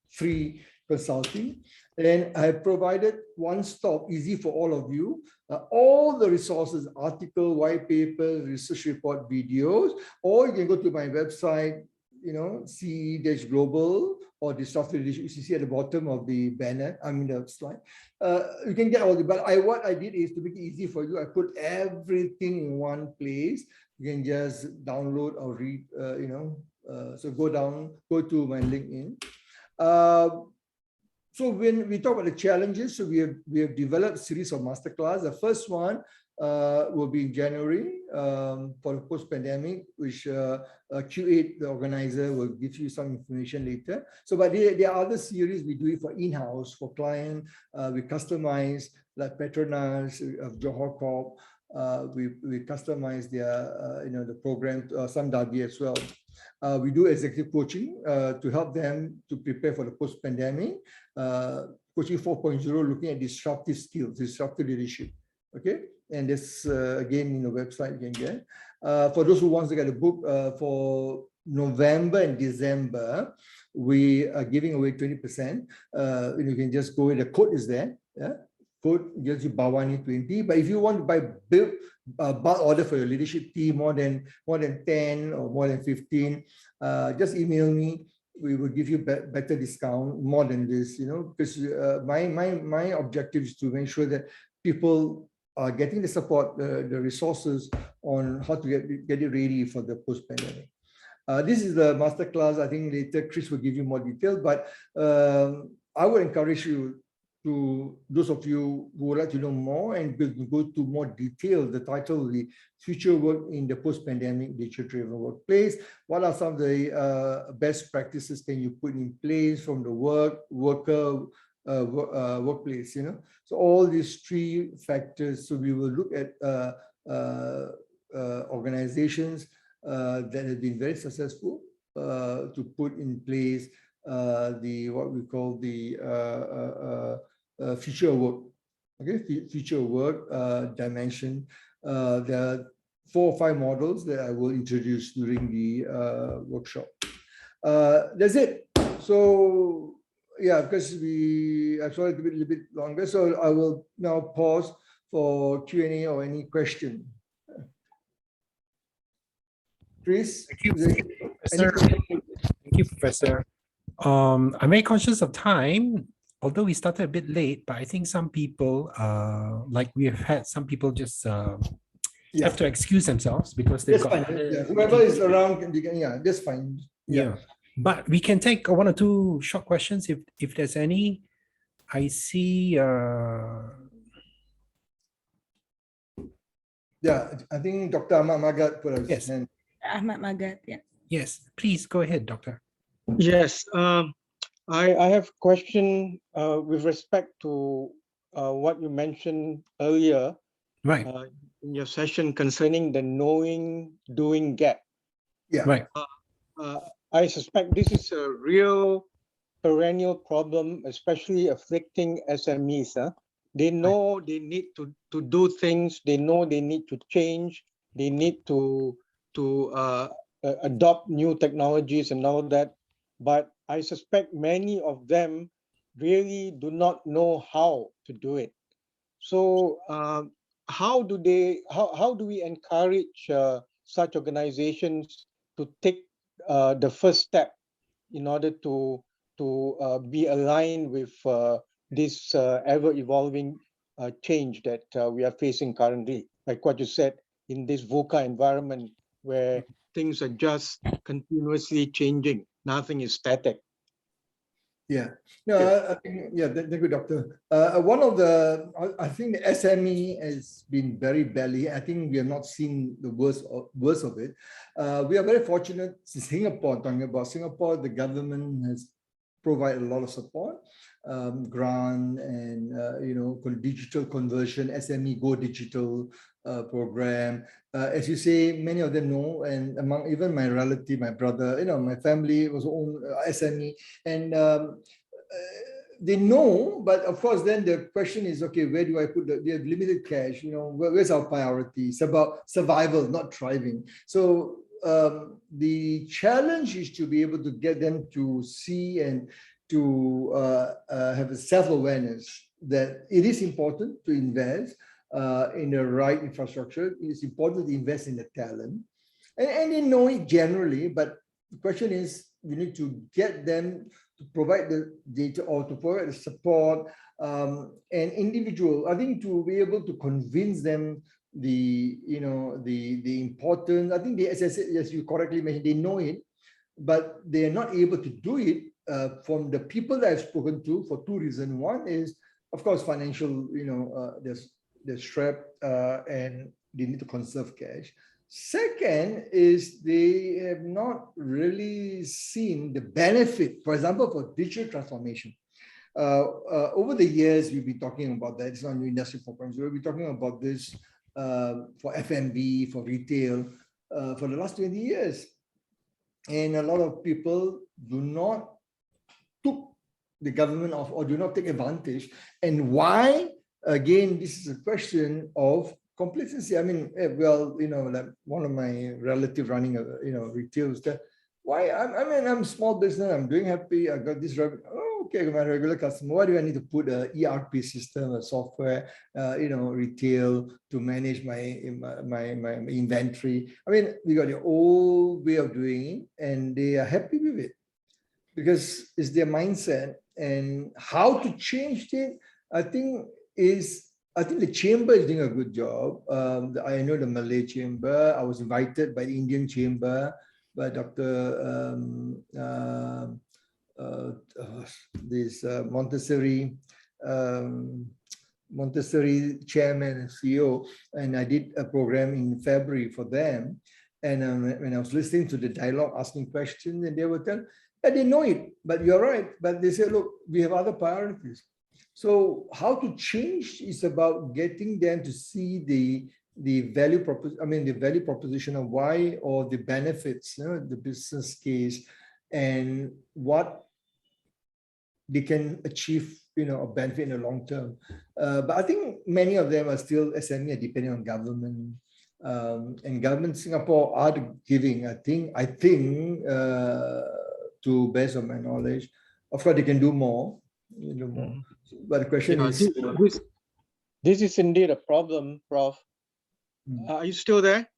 free consulting. And I have provided one-stop, easy for all of you, all the resources, article, white papers, research report, videos, or you can go to my website, CE-Global or Disruptive Leadership. You see at the bottom of the banner, the slide. You can get all the, but what I did is to make it easy for you. I put everything in one place. You can just download or read, so go to my LinkedIn. So when we talk about the challenges, so we have developed a series of masterclass. The first one will be in January for the post-pandemic, which Q8, the organizer, will give you some information later. So, but there are other series we do it for in-house, for client. We customize, like Petronas of Johor Corp. We customize their, the program, some Dagi as well. We do executive coaching to help them to prepare for the post-pandemic. Coaching 4.0, looking at disruptive skills, disruptive leadership. Okay, and this again in the website you can get. For those who want to get a book for November and December, we are giving away 20%. You can just go, the code is there. Yeah. Code gives you Bawani 20. But if you want to buy bulk order for your leadership team, more than 10 or more than 15, just email me. We will give you better discount, more than this, because my objective is to make sure that people are getting the support, the resources on how to get it ready for the post-pandemic. This is the masterclass. I think later Chris will give you more detail, but I would encourage you to those of you who would like to know more and go to more detail. The title will be Future Work in the Post-Pandemic Digital-Driven Workplace. What are some of the best practices can you put in place from the worker workplace? So all these three factors. So we will look at organizations that have been very successful to put in place what we call the future work. Okay, future work dimension. There are 4 or 5 models that I will introduce during the workshop. That's it. So yeah, because we actually a little bit longer, so I will now pause for Q&A or any question. Chris, Thank you, Professor. Thank you, Professor. I'm very conscious of time, although we started a bit late, but I think some people, like we have had some people just have to excuse themselves because they've got whoever is around, that's fine. Yeah. But we can take 1 or 2 short questions if there's any. I see. I think Dr. Ahmad Magat put his hand. Ahmad Magat, yeah. Yes, please go ahead, Doctor. Yes, I have a question with respect to what you mentioned earlier, Right. In your session concerning the knowing-doing gap. Yeah. Right. I suspect this is a real perennial problem, especially afflicting SMEs. They know they need to do things. They know they need to change. They need to adopt new technologies and all that. But I suspect many of them really do not know how to do it. So how do we encourage such organizations to take the first step in order to be aligned with this ever-evolving change that we are facing currently? Like what you said, in this VUCA environment where things are just continuously changing. Nothing is static. Yeah. No, I think, thank you, Doctor. One of I think the SME has been very badly. I think we have not seen the worst of it. We are very fortunate in Singapore. Talking about Singapore, the government has provided a lot of support, grant and digital conversion, SME Go Digital program. As you say, many of them know, and among even my relative, my brother, my family was own SME, and they know. But of course, then the question is, okay, where do I put we have limited cash? Where's our priority? It's about survival, not thriving. So the challenge is to be able to get them to see and to have a self-awareness that it is important to invest in the right infrastructure. It's important to invest in the talent. And they know it generally, but the question is, we need to get them to provide the data or to provide the support and individual, I think, to be able to convince them the importance. I think they, as you correctly mentioned, they know it, but they are not able to do it from the people that I've spoken to for 2 reasons. One is, of course, financial, they're strapped and they need to conserve cash. Second is they have not really seen the benefit, for example, for digital transformation. Over the years, we've been talking about that. It's on Industry 4.0. We'll be talking about this for F&B, for retail, for the last 20 years. And a lot of people do not took the government off or do not take advantage. And why? Again, this is a question of complacency. I mean, well, like one of my relatives running a retail is that, why? I'm small business. I'm doing happy. I got this revenue. Oh, okay, my regular customer. Why do I need to put a ERP system, a software, retail to manage my inventory? I mean, we got the old way of doing it, and they are happy with it because it's their mindset. And how to change it, I think, is I think the chamber is doing a good job. I know the Malay chamber. I was invited by the Indian chamber, by Dr. Montessori chairman and CEO, and I did a program in February for them. And when I was listening to the dialogue, asking questions, and they were telling, yeah, they know it, but you're right. But they say, look, we have other priorities. So how to change is about getting them to see the value proposition of why, or the benefits, the business case, and what they can achieve, a benefit in the long term. But I think many of them are still SME, depending on government. And government Singapore are giving, I think, to best of my knowledge. Of course, they can do more. But the question is, this is indeed a problem, Prof. Are you still there?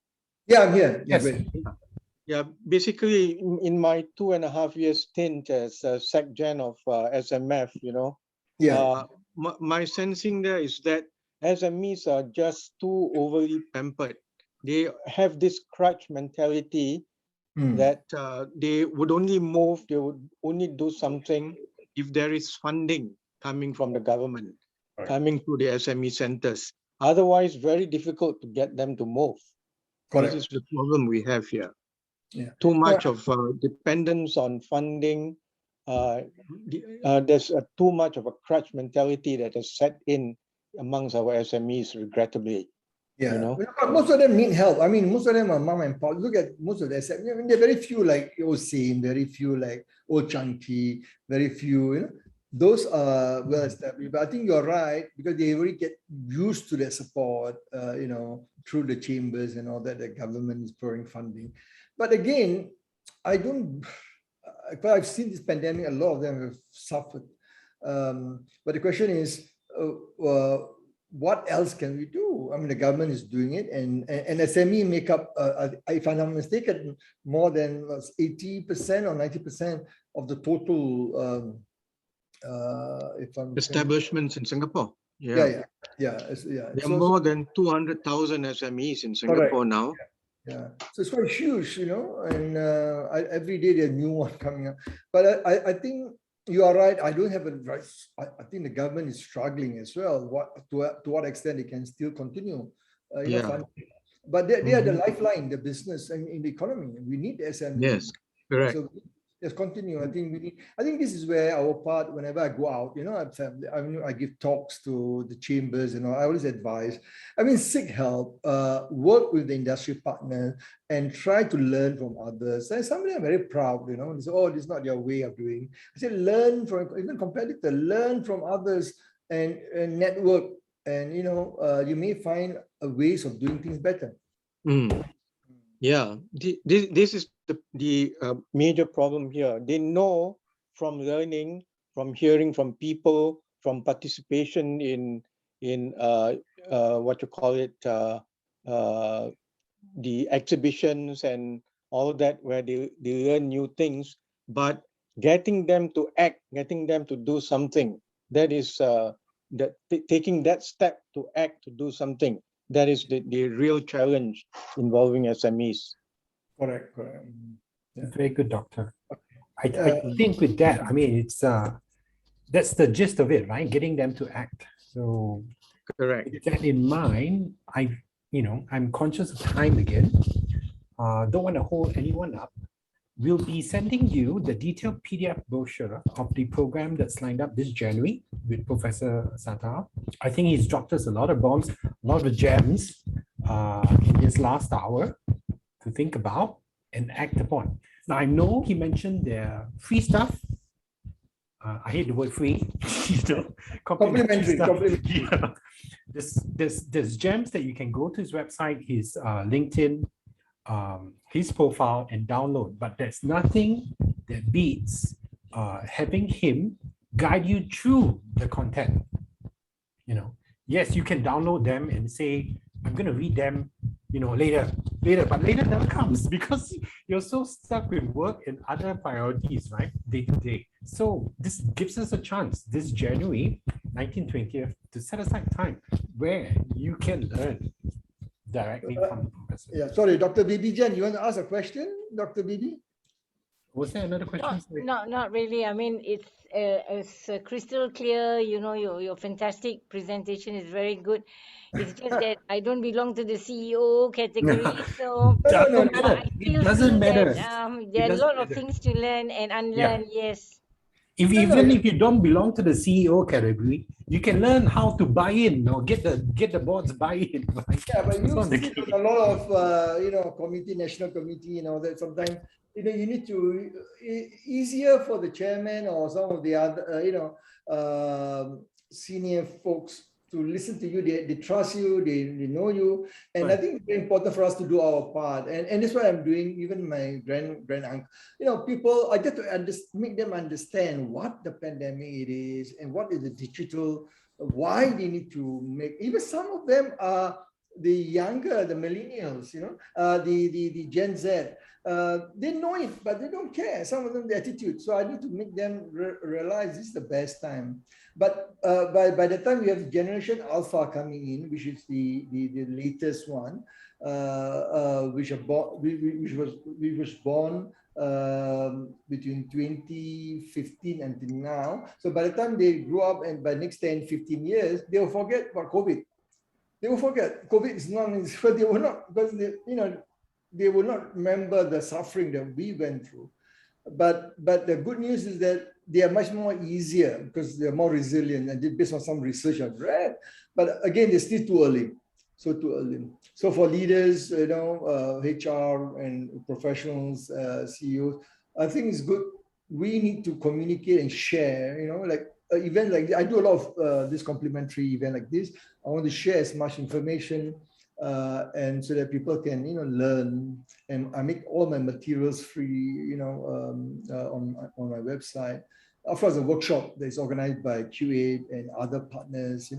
Yeah, I'm here. Yes. Yeah, basically in my 2.5 years stint as SecGen of SMF, my sensing there is that SMEs are just too overly pampered. They have this crutch mentality that they would only move, they would only do something if there is funding coming from the government, coming to the SME centers. Otherwise, very difficult to get them to move. Correct. This is the problem we have here. Yeah. Too much of dependence on funding. There's too much of a crutch mentality that has set in amongst our SMEs, regrettably. Yeah, most of them need help. I mean, most of them are mom and pop. Look at most of the SME. I mean, there are very few like 𝐂𝐶, very few like 𝐂𝐐𝐾𝐄, very few, those are well established. But I think you're right, because they already get used to their support, through the chambers and all that, the government is pouring funding. But again, I've seen this pandemic, a lot of them have suffered. But the question is, what else can we do? I mean, the government is doing it, and SME make up, if I'm not mistaken, more than 80% or 90% of the total establishments in Singapore. Yeah. There are more than 200,000 SMEs in Singapore now. Yeah, so it's quite huge, and every day there's a new one coming up. But I think you are right. I don't have a right. I think the government is struggling as well. To what extent they can still continue? Funding. But they are the lifeline, the business and in the economy. We need the SME. Yes, correct. So let's continue. I think this is where our part. Whenever I go out, I give talks to the chambers. I always advise. Seek help, work with the industry partner, and try to learn from others. And somebody I'm very proud. They say, "Oh, this is not your way of doing." I say, learn from even competitor, learn from others, and network. And you may find ways of doing things better. Yeah, this is the major problem here. They know from learning, from hearing from people, from participation in the exhibitions and all that, where they learn new things. But getting them to act, getting them to do something, that is taking that step to act, to do something. That is the real challenge involving SMEs. Correct. Yeah. Very good, Doctor. I think with that, it's that's the gist of it, right? Getting them to act. So correct. With that in mind, I'm conscious of time again. Don't want to hold anyone up. We'll be sending you the detailed PDF brochure of the program that's lined up this January with Professor Sata. I think he's dropped us a lot of bombs, a lot of gems in this last hour to think about and act upon. Now, I know he mentioned the free stuff. I hate the word free. Complimentary. Yeah. There's gems that you can go to his website, his LinkedIn, his profile, and download. But there's nothing that beats having him guide you through the content. Yes, you can download them and say, I'm going to read them, later, but later never comes because you're so stuck with work and other priorities, right? Day to day. So this gives us a chance this January 19th, 20th to set aside time. where you can learn directly from the professor. Yeah, sorry, Dr. Bibi Jan, you want to ask a question, Dr. Bibi? Was there another question? Sorry. Not really. I mean, it's crystal clear. You know, your fantastic presentation is very good. It's just that I don't belong to the CEO category, so Doesn't matter. I It still doesn't feel matter. that there are a doesn't lot of matter. things to learn and unlearn. Yes. Even if you don't belong to the CEO category, you can learn how to buy in or get the board's buy-in. Yeah, but It's you on the see case. a lot of committee, national committee, that sometimes you need to easier for the chairman or some of the other senior folks to listen to you. They trust you, they know you, and Right. I think it's very important for us to do our part. And that's what I'm doing. Even my grand uncle, people, I get to make them understand what the pandemic it is and what is the digital, why they need to make. Even some of them are the younger, the millennials, the Gen Z. They know it, but they don't care. Some of them, the attitude. So I need to make them realize this is the best time. But by the time we have Generation Alpha coming in, which is the latest one, which was born between 2015 until now. So by the time they grow up, and by next 10, 15 years, they will forget about COVID. They will forget COVID is not. They will not, because they will not remember the suffering that we went through. But the good news is that they are much more easier because they're more resilient, and based on some research I've read. But again, they're still too early. So too early. So for leaders, HR and professionals, CEOs, I think it's good. We need to communicate and share. Like an event like this. I do a lot of this complimentary event like this. I want to share as much information. And so that people can, learn, and I make all my materials free, on my website. Of course, a workshop that is organized by Q8 and other partners,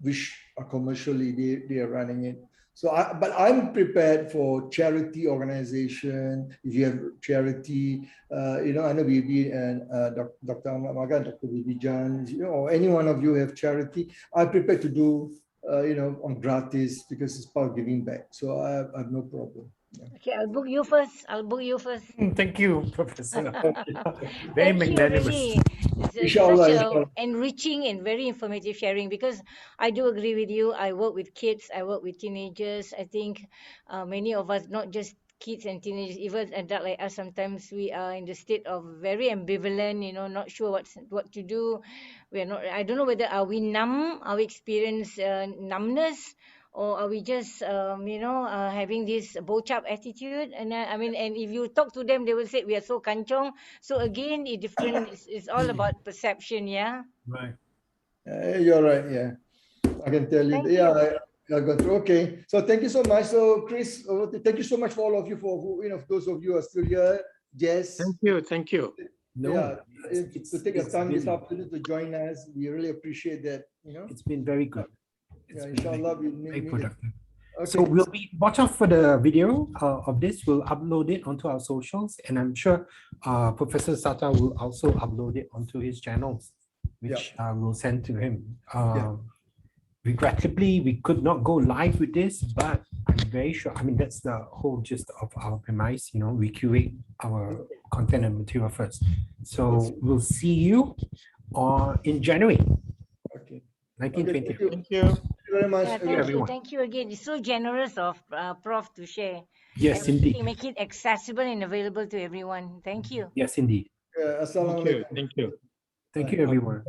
which are commercially, they are running it. So, but I'm prepared for charity organization. If you have charity, I know Bibi and Dr. Ahmad Magan, Dr. Bibi Jan, or any one of you have charity, I'm prepared to do on gratis, because it's part of giving back. So I have no problem. Yeah. Okay, I'll book you first. Thank you, Professor. Very Thank you, magnanimous. really. It's Inshallah, such inshallah. enriching and very informative sharing, because I do agree with you. I work with kids, I work with teenagers. I think many of us, not just kids and teenagers, even adults like us, sometimes we are in the state of very ambivalent, not sure what to do. We are not. I don't know whether are we numb, are we experience numbness, or are we just having this boch-up attitude? And and if you talk to them, they will say we are so kanchong. So again, it's all about perception. Yeah. Right. You're right. Yeah, I can tell you. Thank Yeah, I got through. Okay. So thank you so much. So Chris, thank you so much for all of you, for those of you who are still here. Jess. Thank you. No, Yeah, to take your time this been- afternoon to join us. We really appreciate that. It's been very good. It's Yeah, been inshallah, very, we very meet. productive. Okay. So watch out for the video of this. We'll upload it onto our socials, and I'm sure Professor Sata will also upload it onto his channels, which we'll send to him. Regrettably, we could not go live with this, but I'm very sure. I mean, that's the whole gist of our premise. We curate our content and material first. So we'll see you in January Okay. 1920. Okay, Thank you. Thank you very much. Yeah, everyone. thank you again. It's so generous of Prof to share. Yes, Everything, indeed. make it accessible and available to everyone. Thank you. Yes, indeed. Assalamu Thank you. alaikum. Thank you. Thank you, everyone.